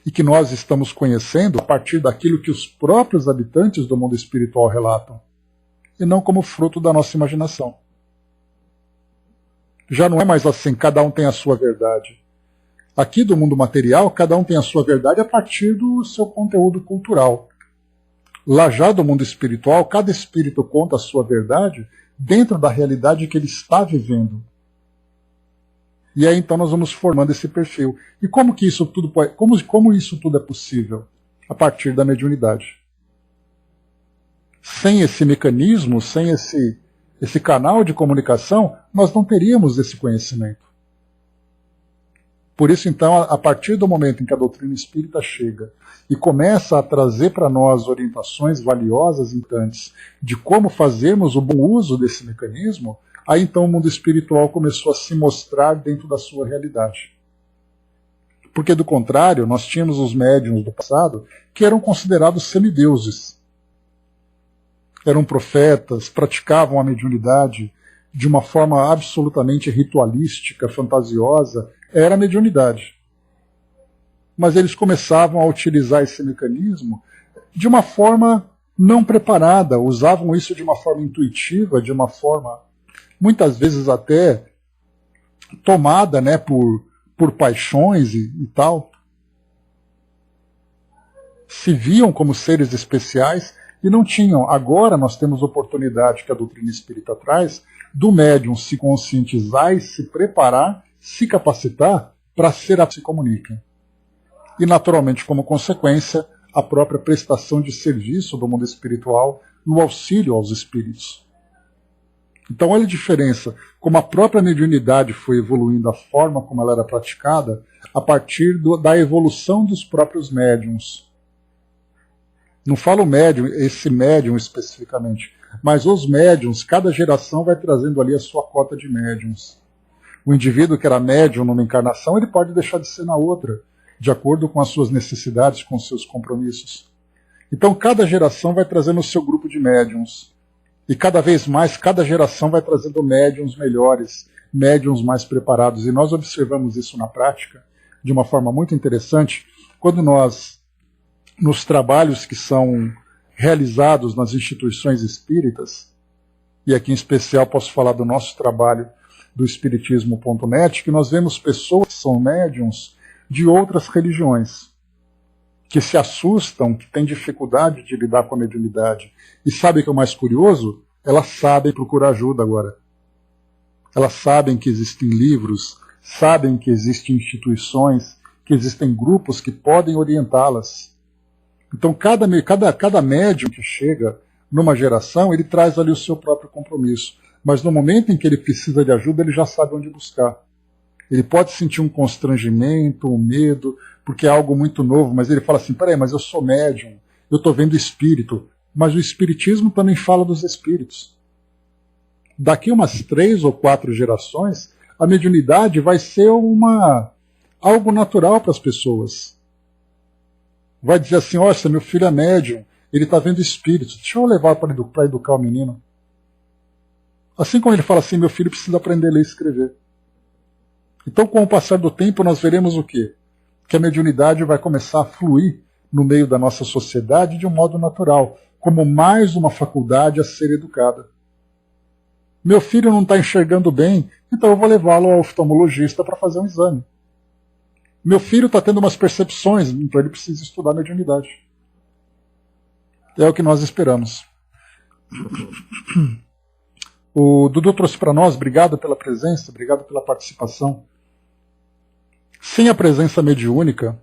e que nós estamos conhecendo a partir daquilo que os próprios habitantes do mundo espiritual relatam, e não como fruto da nossa imaginação. Já não é mais assim, cada um tem a sua verdade. Aqui do mundo material, cada um tem a sua verdade a partir do seu conteúdo cultural. Lá já do mundo espiritual, cada espírito conta a sua verdade dentro da realidade que ele está vivendo. E aí então nós vamos formando esse perfil. E como que isso tudo como isso tudo é possível? A partir da mediunidade. Sem esse mecanismo, sem esse canal de comunicação, nós não teríamos esse conhecimento. Por isso, então, a partir do momento em que a doutrina espírita chega e começa a trazer para nós orientações valiosas e importantes de como fazermos o bom uso desse mecanismo, aí então o mundo espiritual começou a se mostrar dentro da sua realidade. Porque, do contrário, nós tínhamos os médiuns do passado que eram considerados semideuses. Eram profetas, praticavam a mediunidade de uma forma absolutamente ritualística, fantasiosa. Era a mediunidade. Mas eles começavam a utilizar esse mecanismo de uma forma não preparada, usavam isso de uma forma intuitiva, de uma forma, muitas vezes até tomada, né, por paixões e tal. Se viam como seres especiais e não tinham. Agora nós temos oportunidade que a doutrina espírita traz do médium se conscientizar e se preparar, se capacitar para ser a que se comunica. E naturalmente, como consequência, a própria prestação de serviço do mundo espiritual no auxílio aos espíritos. Então olha a diferença, como a própria mediunidade foi evoluindo, a forma como ela era praticada, a partir da evolução dos próprios médiums. Não falo médium, esse médium especificamente, mas os médiums, cada geração vai trazendo ali a sua cota de médiums. O indivíduo que era médium numa encarnação, ele pode deixar de ser na outra, de acordo com as suas necessidades, com os seus compromissos. Então cada geração vai trazendo o seu grupo de médiums. E cada vez mais, cada geração vai trazendo médiums melhores, médiums mais preparados. E nós observamos isso na prática de uma forma muito interessante, quando nós, nos trabalhos que são realizados nas instituições espíritas, e aqui em especial posso falar do nosso trabalho do Espiritismo.net, que nós vemos pessoas que são médiums de outras religiões, que se assustam, que têm dificuldade de lidar com a mediunidade. E sabe o que é o mais curioso? Elas sabem procurar ajuda agora. Elas sabem que existem livros, sabem que existem instituições, que existem grupos que podem orientá-las. Então cada médium que chega numa geração, ele traz ali o seu próprio compromisso. Mas no momento em que ele precisa de ajuda, ele já sabe onde buscar. Ele pode sentir um constrangimento, um medo, porque é algo muito novo, mas ele fala assim, peraí, mas eu sou médium, eu estou vendo espírito. Mas o espiritismo também fala dos espíritos. Daqui umas 3 ou 4 gerações, a mediunidade vai ser algo natural para as pessoas. Vai dizer assim, olha, meu filho é médium, ele está vendo espíritos, deixa eu levar para educar o menino. Assim como ele fala assim, meu filho precisa aprender a ler e escrever. Então, com o passar do tempo, nós veremos o quê? Que a mediunidade vai começar a fluir no meio da nossa sociedade de um modo natural, como mais uma faculdade a ser educada. Meu filho não está enxergando bem, então eu vou levá-lo ao oftalmologista para fazer um exame. Meu filho está tendo umas percepções, então ele precisa estudar mediunidade. É o que nós esperamos. O Dudu trouxe para nós, obrigado pela presença, obrigado pela participação. Sem a presença mediúnica,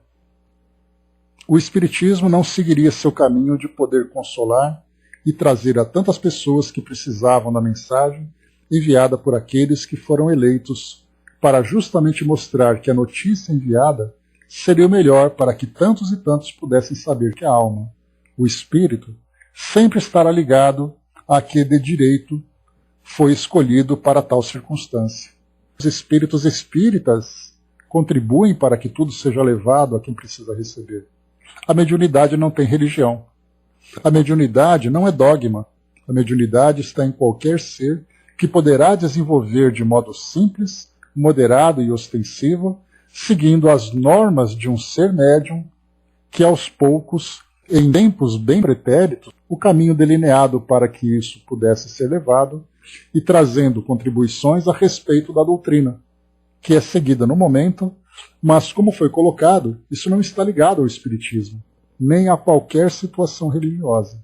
o Espiritismo não seguiria seu caminho de poder consolar e trazer a tantas pessoas que precisavam da mensagem enviada por aqueles que foram eleitos para justamente mostrar que a notícia enviada seria o melhor para que tantos e tantos pudessem saber que a alma, o espírito, sempre estará ligado a que de direito foi escolhido para tal circunstância. Os espíritos espíritas contribuem para que tudo seja levado a quem precisa receber. A mediunidade não tem religião. A mediunidade não é dogma. A mediunidade está em qualquer ser que poderá desenvolver de modo simples, moderado e ostensivo, seguindo as normas de um ser médium que aos poucos, em tempos bem pretéritos, o caminho delineado para que isso pudesse ser levado e trazendo contribuições a respeito da doutrina, que é seguida no momento, mas, como foi colocado, isso não está ligado ao Espiritismo, nem a qualquer situação religiosa.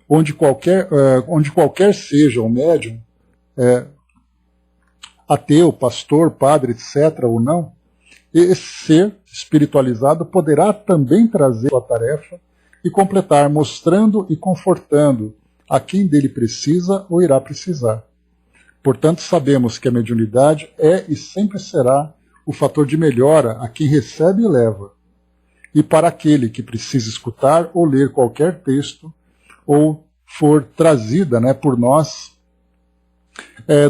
Onde qualquer seja o médium, ateu, pastor, padre, etc., ou não, esse ser espiritualizado poderá também trazer sua tarefa e completar, mostrando e confortando a quem dele precisa ou irá precisar. Portanto, sabemos que a mediunidade é e sempre será o fator de melhora a quem recebe e leva, e para aquele que precisa escutar ou ler qualquer texto, ou for trazida, né, por nós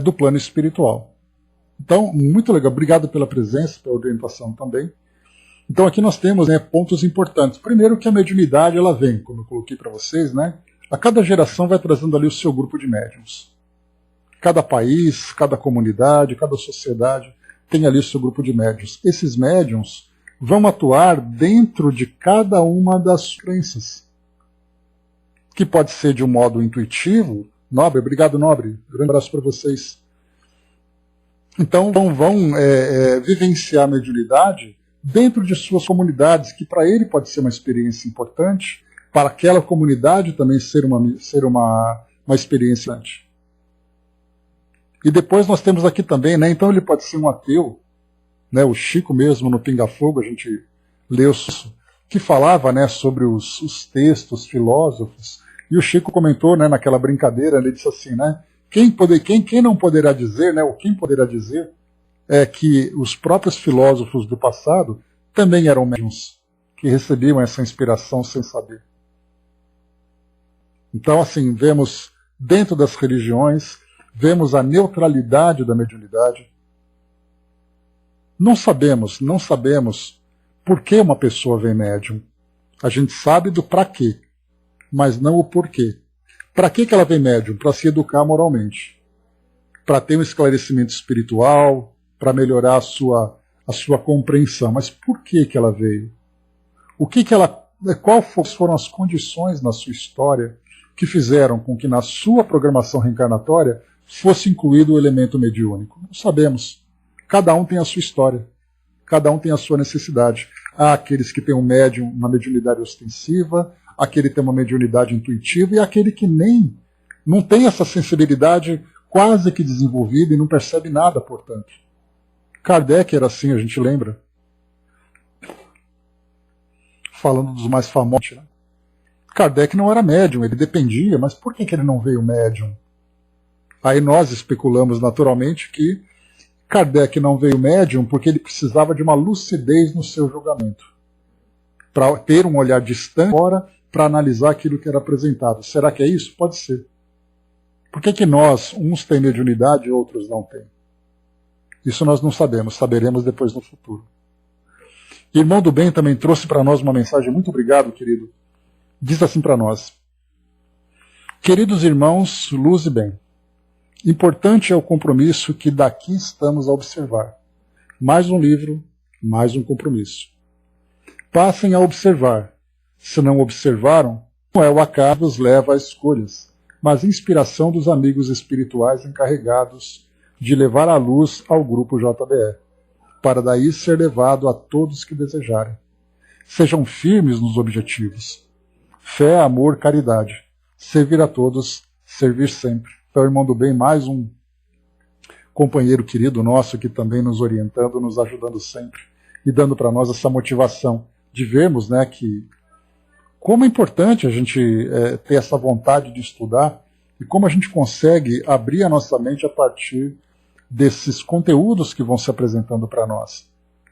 do plano espiritual. Então, muito legal. Obrigado pela presença, pela orientação também. Então, aqui nós temos, né, pontos importantes. Primeiro, que a mediunidade ela vem, como eu coloquei para vocês, né, a cada geração vai trazendo ali o seu grupo de médiuns. Cada país, cada comunidade, cada sociedade tem ali o seu grupo de médiuns. Esses médiuns vão atuar dentro de cada uma das crenças, que pode ser de um modo intuitivo. Nobre, obrigado, Nobre. Grande abraço para vocês. Então vão vivenciar a mediunidade dentro de suas comunidades, que para ele pode ser uma experiência importante, para aquela comunidade também ser uma experiência importante. E depois nós temos aqui também, né, então ele pode ser um ateu, né, o Chico mesmo no Pinga Fogo, a gente leu que falava, né, sobre os textos, filósofos, e o Chico comentou, né, naquela brincadeira, ele disse assim, né, quem não poderá dizer, né, ou quem poderá dizer é que os próprios filósofos do passado também eram médiuns, que recebiam essa inspiração sem saber. Então, assim, vemos dentro das religiões, vemos a neutralidade da mediunidade. Não sabemos por que uma pessoa vem médium. A gente sabe do para quê, mas não o porquê. Para que ela vem médium? Para se educar moralmente, para ter um esclarecimento espiritual, para melhorar a sua compreensão. Mas por que ela veio? Quais foram as condições na sua história que fizeram com que na sua programação reencarnatória fosse incluído o elemento mediúnico? Não sabemos. Cada um tem a sua história, cada um tem a sua necessidade. Há aqueles que têm uma mediunidade ostensiva, aquele que tem uma mediunidade intuitiva e aquele que não tem essa sensibilidade quase que desenvolvida e não percebe nada, portanto. Kardec era assim, a gente lembra? Falando dos mais famosos, né? Kardec não era médium, ele dependia, mas por que ele não veio médium? Aí nós especulamos naturalmente que Kardec não veio médium porque ele precisava de uma lucidez no seu julgamento, para ter um olhar distante fora, para analisar aquilo que era apresentado. Será que é isso? Pode ser. Por que nós, uns têm mediunidade e outros não têm? Isso nós não sabemos, saberemos depois no futuro. Irmão do Bem também trouxe para nós uma mensagem, muito obrigado, querido. Diz assim para nós: queridos irmãos, luz e bem, importante é o compromisso que daqui estamos a observar. Mais um livro, mais um compromisso. Passem a observar. Se não observaram, não é o acaso que os leva a escolhas, mas inspiração dos amigos espirituais encarregados de levar a luz ao grupo JBE, para daí ser levado a todos que desejarem. Sejam firmes nos objetivos. Fé, amor, caridade. Servir a todos, servir sempre. Então, irmão do bem, mais um companheiro querido nosso que também nos orientando, nos ajudando sempre e dando para nós essa motivação de vermos, né, que como é importante a gente ter essa vontade de estudar e como a gente consegue abrir a nossa mente a partir desses conteúdos que vão se apresentando para nós.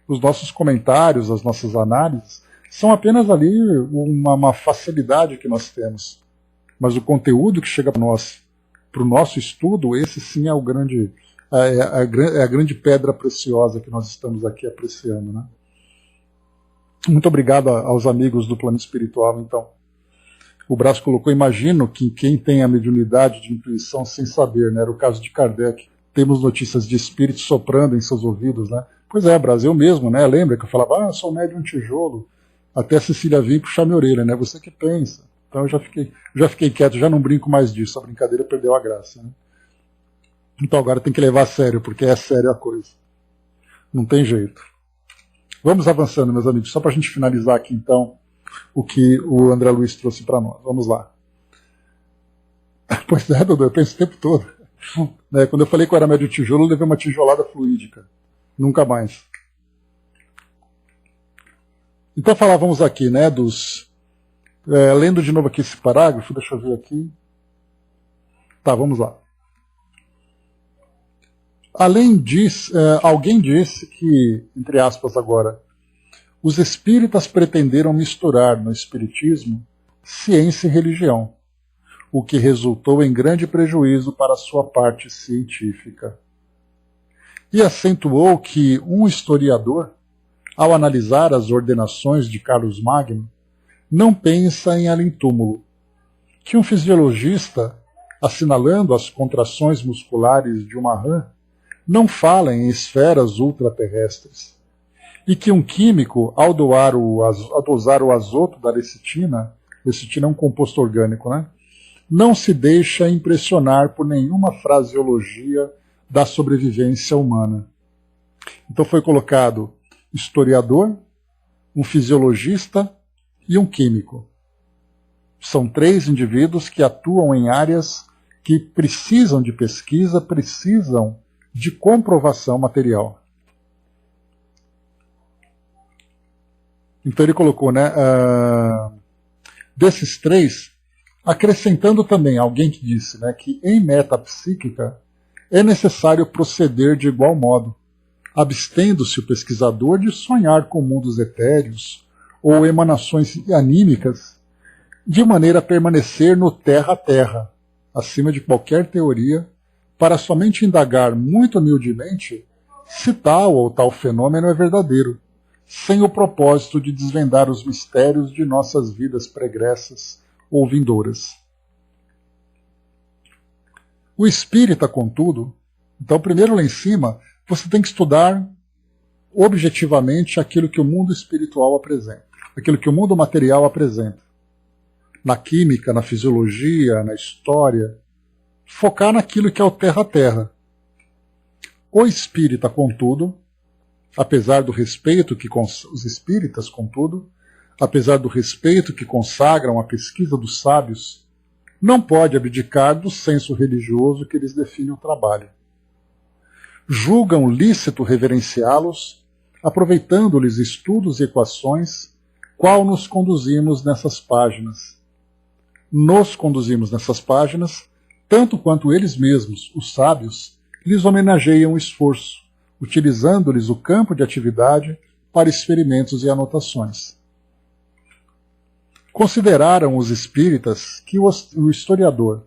Os nossos comentários, as nossas análises, são apenas ali uma facilidade que nós temos. Mas o conteúdo que chega para nós, para o nosso estudo, esse sim é a grande pedra preciosa que nós estamos aqui apreciando, né? Muito obrigado aos amigos do plano espiritual, então. O Brás colocou, imagino que quem tem a mediunidade de intuição sem saber, né? Era o caso de Kardec. Temos notícias de espíritos soprando em seus ouvidos, né? Pois é, Brás, eu mesmo, né? Lembra que eu falava, sou médium tijolo. Até a Cecília vir puxar minha orelha, né? Você que pensa. Então eu já fiquei quieto, já não brinco mais disso. A brincadeira perdeu a graça. Né? Então agora tem que levar a sério, porque é sério a coisa. Não tem jeito. Vamos avançando, meus amigos, só para a gente finalizar aqui então o que o André Luiz trouxe para nós. Vamos lá. Pois é, Dodô, eu penso o tempo todo. Né, quando eu falei que eu era médio tijolo, eu levei uma tijolada fluídica. Nunca mais. Então falávamos aqui, né, lendo de novo aqui esse parágrafo, deixa eu ver aqui. Tá, vamos lá. Além disso, alguém disse que, entre aspas agora, os espíritas pretenderam misturar no espiritismo ciência e religião, o que resultou em grande prejuízo para a sua parte científica. E acentuou que um historiador, ao analisar as ordenações de Carlos Magno, não pensa em além-túmulo, que um fisiologista, assinalando as contrações musculares de uma rã, não fala em esferas ultraterrestres, e que um químico, ao dosar o azoto da lecitina é um composto orgânico, né? Não se deixa impressionar por nenhuma fraseologia da sobrevivência humana. Então foi colocado historiador, um fisiologista e um químico. São 3 indivíduos que atuam em áreas que precisam de pesquisa, precisam de comprovação material. Então ele colocou, né, desses 3, acrescentando também alguém que disse, né, que em metapsíquica é necessário proceder de igual modo, abstendo-se o pesquisador de sonhar com mundos etéreos ou emanações anímicas, de maneira a permanecer no terra-terra, acima de qualquer teoria, para somente indagar muito humildemente se tal ou tal fenômeno é verdadeiro, sem o propósito de desvendar os mistérios de nossas vidas pregressas ou vindouras. O espírita, contudo, então primeiro lá em cima, você tem que estudar objetivamente aquilo que o mundo espiritual apresenta, aquilo que o mundo material apresenta. Na química, na fisiologia, na história, focar naquilo que é o terra-terra. O espírita, contudo, apesar do respeito que os espíritas, contudo, apesar do respeito que consagram a pesquisa dos sábios, não pode abdicar do senso religioso que lhes define o trabalho. Julgam lícito reverenciá-los, aproveitando-lhes estudos e equações, qual nos conduzimos nessas páginas. Nos conduzimos nessas páginas, tanto quanto eles mesmos, os sábios, lhes homenageiam o esforço, utilizando-lhes o campo de atividade para experimentos e anotações. Consideraram os espíritas que o historiador,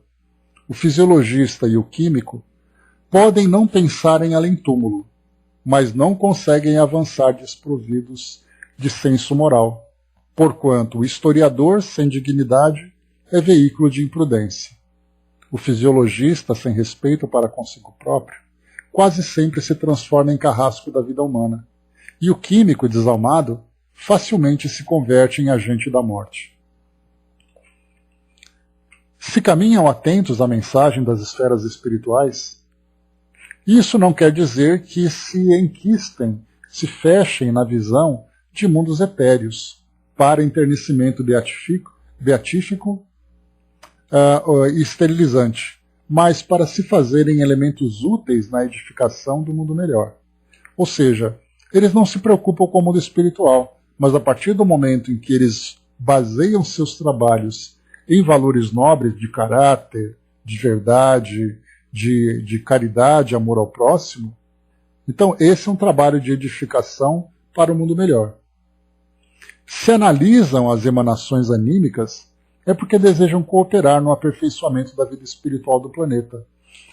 o fisiologista e o químico podem não pensar em além-túmulo, mas não conseguem avançar desprovidos de senso moral, porquanto o historiador sem dignidade é veículo de imprudência. O fisiologista sem respeito para consigo próprio quase sempre se transforma em carrasco da vida humana, e o químico desalmado facilmente se converte em agente da morte. Se caminham atentos à mensagem das esferas espirituais, isso não quer dizer que se enquistem, se fechem na visão de mundos etéreos, para enternecimento beatífico e esterilizante, mas para se fazerem elementos úteis na edificação do mundo melhor. Ou seja, eles não se preocupam com o mundo espiritual, mas a partir do momento em que eles baseiam seus trabalhos em valores nobres de caráter, de verdade, de caridade, amor ao próximo, então esse é um trabalho de edificação para o mundo melhor. Se analisam as emanações anímicas, é porque desejam cooperar no aperfeiçoamento da vida espiritual do planeta,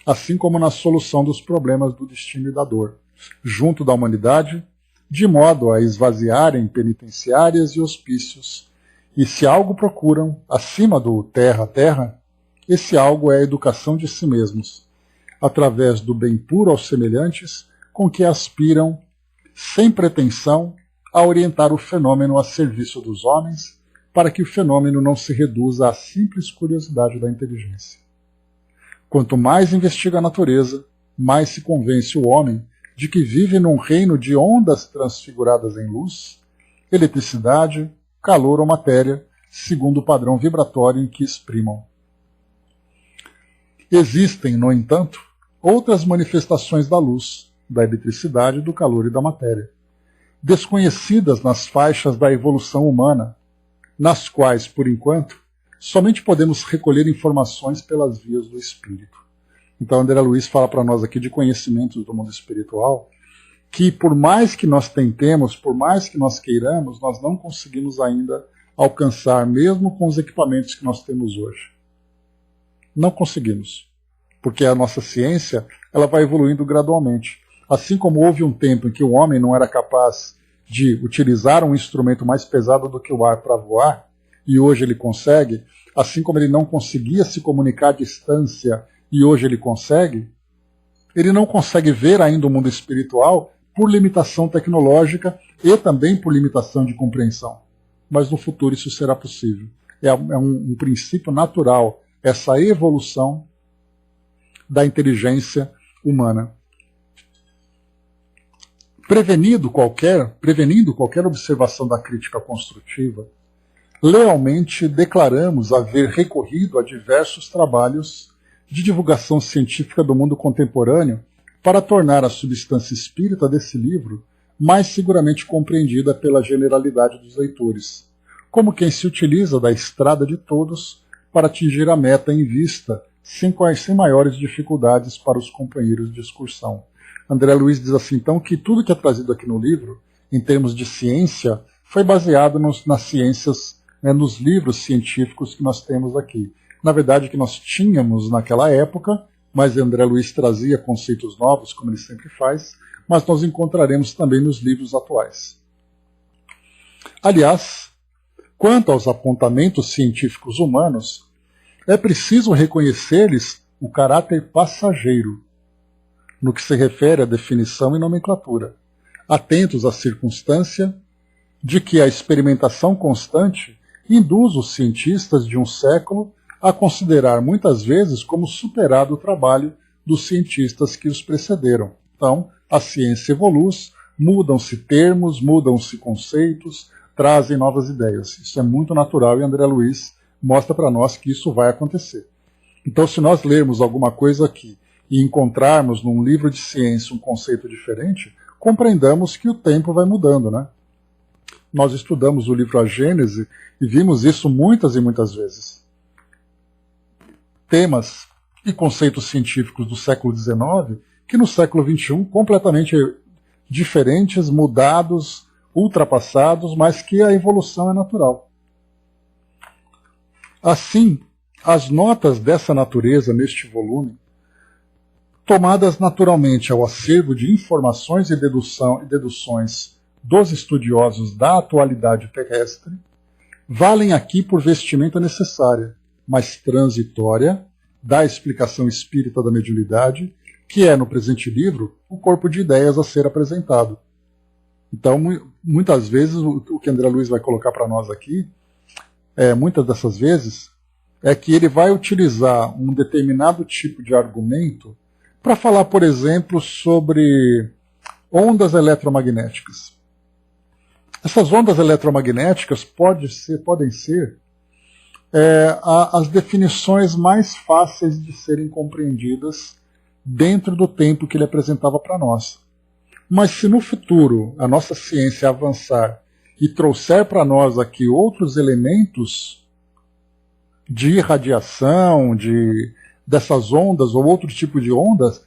assim como na solução dos problemas do destino e da dor, junto da humanidade, de modo a esvaziarem penitenciárias e hospícios. E se algo procuram, acima do terra-terra, esse algo é a educação de si mesmos, através do bem puro aos semelhantes, com que aspiram, sem pretensão, a orientar o fenômeno a serviço dos homens, para que o fenômeno não se reduza à simples curiosidade da inteligência. Quanto mais investiga a natureza, mais se convence o homem de que vive num reino de ondas transfiguradas em luz, eletricidade, calor ou matéria, segundo o padrão vibratório em que exprimam. Existem, no entanto, outras manifestações da luz, da eletricidade, do calor e da matéria, desconhecidas nas faixas da evolução humana, nas quais, por enquanto, somente podemos recolher informações pelas vias do espírito. Então, André Luiz fala para nós aqui de conhecimentos do mundo espiritual, que por mais que nós tentemos, por mais que nós queiramos, nós não conseguimos ainda alcançar, mesmo com os equipamentos que nós temos hoje. Não conseguimos, porque a nossa ciência ela vai evoluindo gradualmente. Assim como houve um tempo em que o homem não era capaz de utilizar um instrumento mais pesado do que o ar para voar, e hoje ele consegue, assim como ele não conseguia se comunicar à distância, e hoje ele consegue, ele não consegue ver ainda o mundo espiritual por limitação tecnológica e também por limitação de compreensão. Mas no futuro isso será possível. É um princípio natural, essa evolução da inteligência humana. Prevenindo qualquer observação da crítica construtiva, lealmente declaramos haver recorrido a diversos trabalhos de divulgação científica do mundo contemporâneo para tornar a substância espírita desse livro mais seguramente compreendida pela generalidade dos leitores, como quem se utiliza da estrada de todos para atingir a meta em vista, sem maiores dificuldades para os companheiros de excursão. André Luiz diz assim, então, que tudo que é trazido aqui no livro, em termos de ciência, foi baseado nas ciências, nos livros científicos que nós temos aqui. Na verdade, que nós tínhamos naquela época, mas André Luiz trazia conceitos novos, como ele sempre faz, mas nós encontraremos também nos livros atuais. Aliás, quanto aos apontamentos científicos humanos, é preciso reconhecer-lhes o caráter passageiro, no que se refere à definição e nomenclatura, atentos à circunstância de que a experimentação constante induz os cientistas de um século a considerar muitas vezes como superado o trabalho dos cientistas que os precederam. Então, a ciência evolui, mudam-se termos, mudam-se conceitos, trazem novas ideias. Isso é muito natural e André Luiz mostra para nós que isso vai acontecer. Então, se nós lermos alguma coisa aqui e encontrarmos num livro de ciência um conceito diferente, compreendamos que o tempo vai mudando, né? Nós estudamos o livro A Gênese e vimos isso muitas e muitas vezes. Temas e conceitos científicos do século XIX que no século XXI completamente diferentes, mudados, ultrapassados, mas que a evolução é natural. Assim, as notas dessa natureza neste volume, tomadas naturalmente ao acervo de informações e deduções dos estudiosos da atualidade terrestre, valem aqui por vestimenta necessária, mas transitória, da explicação espírita da mediunidade, que é, no presente livro, o corpo de ideias a ser apresentado. Então, muitas vezes, o que André Luiz vai colocar para nós aqui, muitas dessas vezes, é que ele vai utilizar um determinado tipo de argumento para falar, por exemplo, sobre ondas eletromagnéticas. Essas ondas eletromagnéticas podem ser as definições mais fáceis de serem compreendidas dentro do tempo que ele apresentava para nós. Mas se no futuro a nossa ciência avançar e trouxer para nós aqui outros elementos de radiação, dessas ondas ou outro tipo de ondas,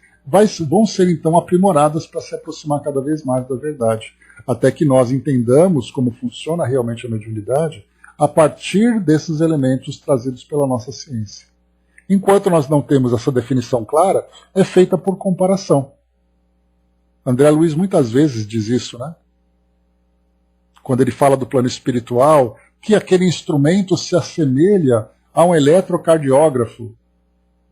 vão ser então aprimoradas para se aproximar cada vez mais da verdade, até que nós entendamos como funciona realmente a mediunidade a partir desses elementos trazidos pela nossa ciência. Enquanto nós não temos essa definição clara, é feita por comparação. André Luiz muitas vezes diz isso, né? Quando ele fala do plano espiritual, que aquele instrumento se assemelha a um eletrocardiógrafo.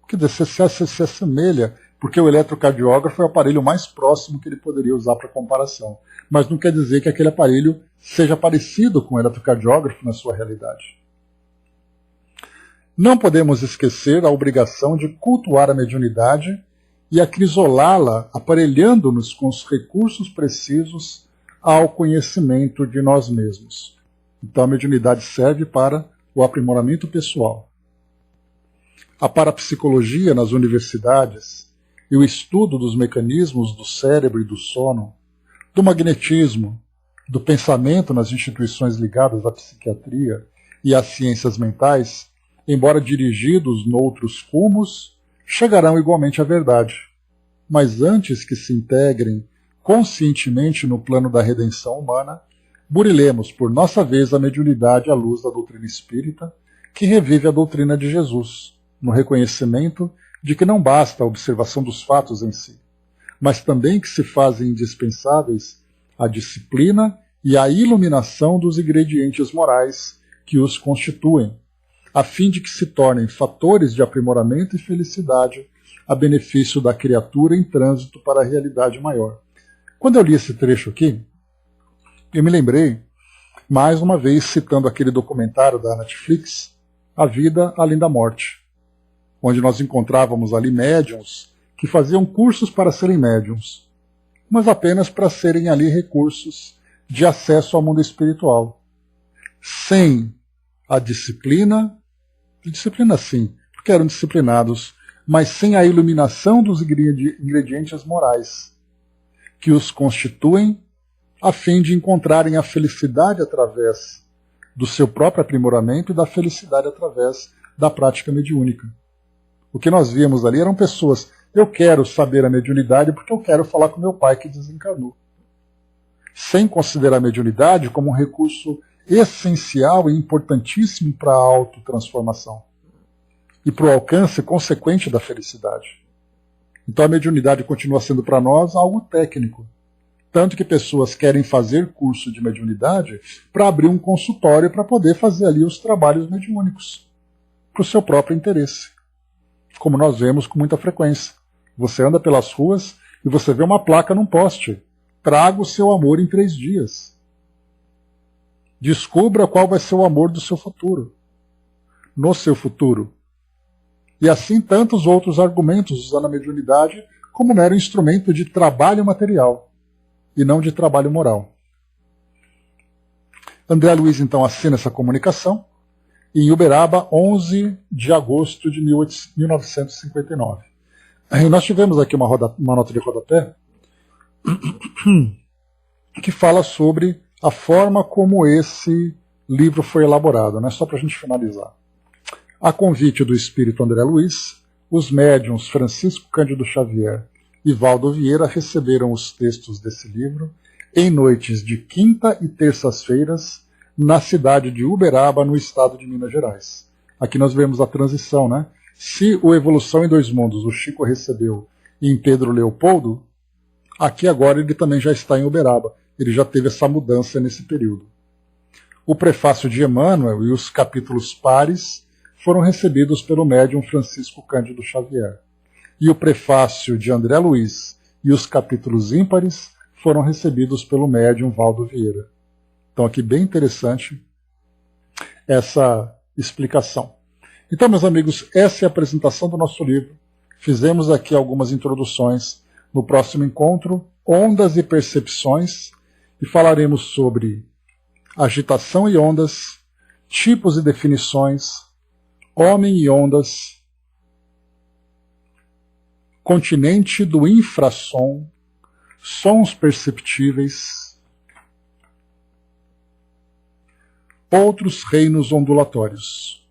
Quer dizer, se assemelha, porque o eletrocardiógrafo é o aparelho mais próximo que ele poderia usar para comparação. Mas não quer dizer que aquele aparelho seja parecido com o eletrocardiógrafo na sua realidade. Não podemos esquecer a obrigação de cultuar a mediunidade e acrisolá-la, aparelhando-nos com os recursos precisos ao conhecimento de nós mesmos. Então a mediunidade serve para o aprimoramento pessoal. A parapsicologia nas universidades e o estudo dos mecanismos do cérebro e do sono, do magnetismo, do pensamento nas instituições ligadas à psiquiatria e às ciências mentais, embora dirigidos noutros rumos, chegarão igualmente à verdade. Mas antes que se integrem conscientemente no plano da redenção humana, burilemos por nossa vez a mediunidade à luz da doutrina espírita, que revive a doutrina de Jesus, no reconhecimento de que não basta a observação dos fatos em si, mas também que se fazem indispensáveis a disciplina e a iluminação dos ingredientes morais que os constituem, a fim de que se tornem fatores de aprimoramento e felicidade a benefício da criatura em trânsito para a realidade maior. Quando eu li esse trecho aqui, eu me lembrei, mais uma vez citando aquele documentário da Netflix, A Vida Além da Morte, onde nós encontrávamos ali médiuns que faziam cursos para serem médiuns, mas apenas para serem ali recursos de acesso ao mundo espiritual. Sem a disciplina sim, porque eram disciplinados, mas sem a iluminação dos ingredientes morais que os constituem, a fim de encontrarem a felicidade através do seu próprio aprimoramento e da felicidade através da prática mediúnica. O que nós víamos ali eram pessoas, eu quero saber a mediunidade porque eu quero falar com meu pai que desencarnou, sem considerar a mediunidade como um recurso essencial e importantíssimo para a autotransformação e para o alcance consequente da felicidade. Então a mediunidade continua sendo para nós algo técnico, tanto que pessoas querem fazer curso de mediunidade para abrir um consultório para poder fazer ali os trabalhos mediúnicos, para o seu próprio interesse, como nós vemos com muita frequência. Você anda pelas ruas e você vê uma placa num poste, traga o seu amor em 3 dias. Descubra qual vai ser o amor do seu futuro, no seu futuro. E assim tantos outros argumentos usando a mediunidade como mero instrumento de trabalho material e não de trabalho moral. André Luiz então assina essa comunicação em Uberaba, 11 de agosto de 1959. E nós tivemos aqui uma nota de rodapé que fala sobre a forma como esse livro foi elaborado, né? Só para a gente finalizar. A convite do espírito André Luiz, os médiuns Francisco Cândido Xavier e Valdo Vieira receberam os textos desse livro em noites de quinta e terças-feiras na cidade de Uberaba, no estado de Minas Gerais. Aqui nós vemos a transição, né? Se o Evolução em Dois Mundos o Chico recebeu em Pedro Leopoldo, aqui agora ele também já está em Uberaba. Ele já teve essa mudança nesse período. O prefácio de Emmanuel e os capítulos pares foram recebidos pelo médium Francisco Cândido Xavier. E o prefácio de André Luiz e os capítulos ímpares foram recebidos pelo médium Valdo Vieira. Então aqui bem interessante essa explicação. Então, meus amigos, essa é a apresentação do nosso livro. Fizemos aqui algumas introduções. No próximo encontro, Ondas e Percepções, e falaremos sobre agitação e ondas, tipos e definições, homem e ondas, continente do infrassom, sons perceptíveis, outros reinos ondulatórios.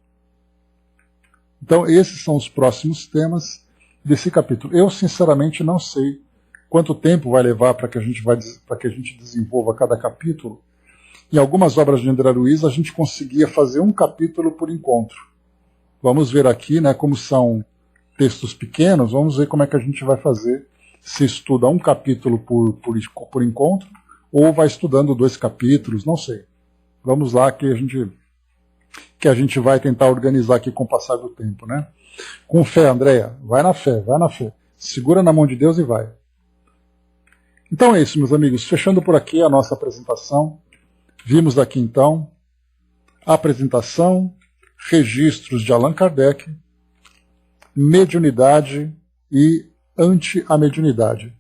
Então, esses são os próximos temas desse capítulo. Eu, sinceramente, não sei quanto tempo vai levar para que a gente desenvolva cada capítulo. Em algumas obras de André Luiz, a gente conseguia fazer um capítulo por encontro. Vamos ver aqui, né, como são textos pequenos, vamos ver como é que a gente vai fazer, se estuda um capítulo por encontro, ou vai estudando 2 capítulos, não sei. Vamos lá que a gente vai tentar organizar aqui com o passar do tempo, né? Com fé, Andréia, vai na fé, vai na fé. Segura na mão de Deus e vai. Então é isso, meus amigos. Fechando por aqui a nossa apresentação. Vimos aqui então a apresentação, registros de Allan Kardec, mediunidade e anti-mediunidade.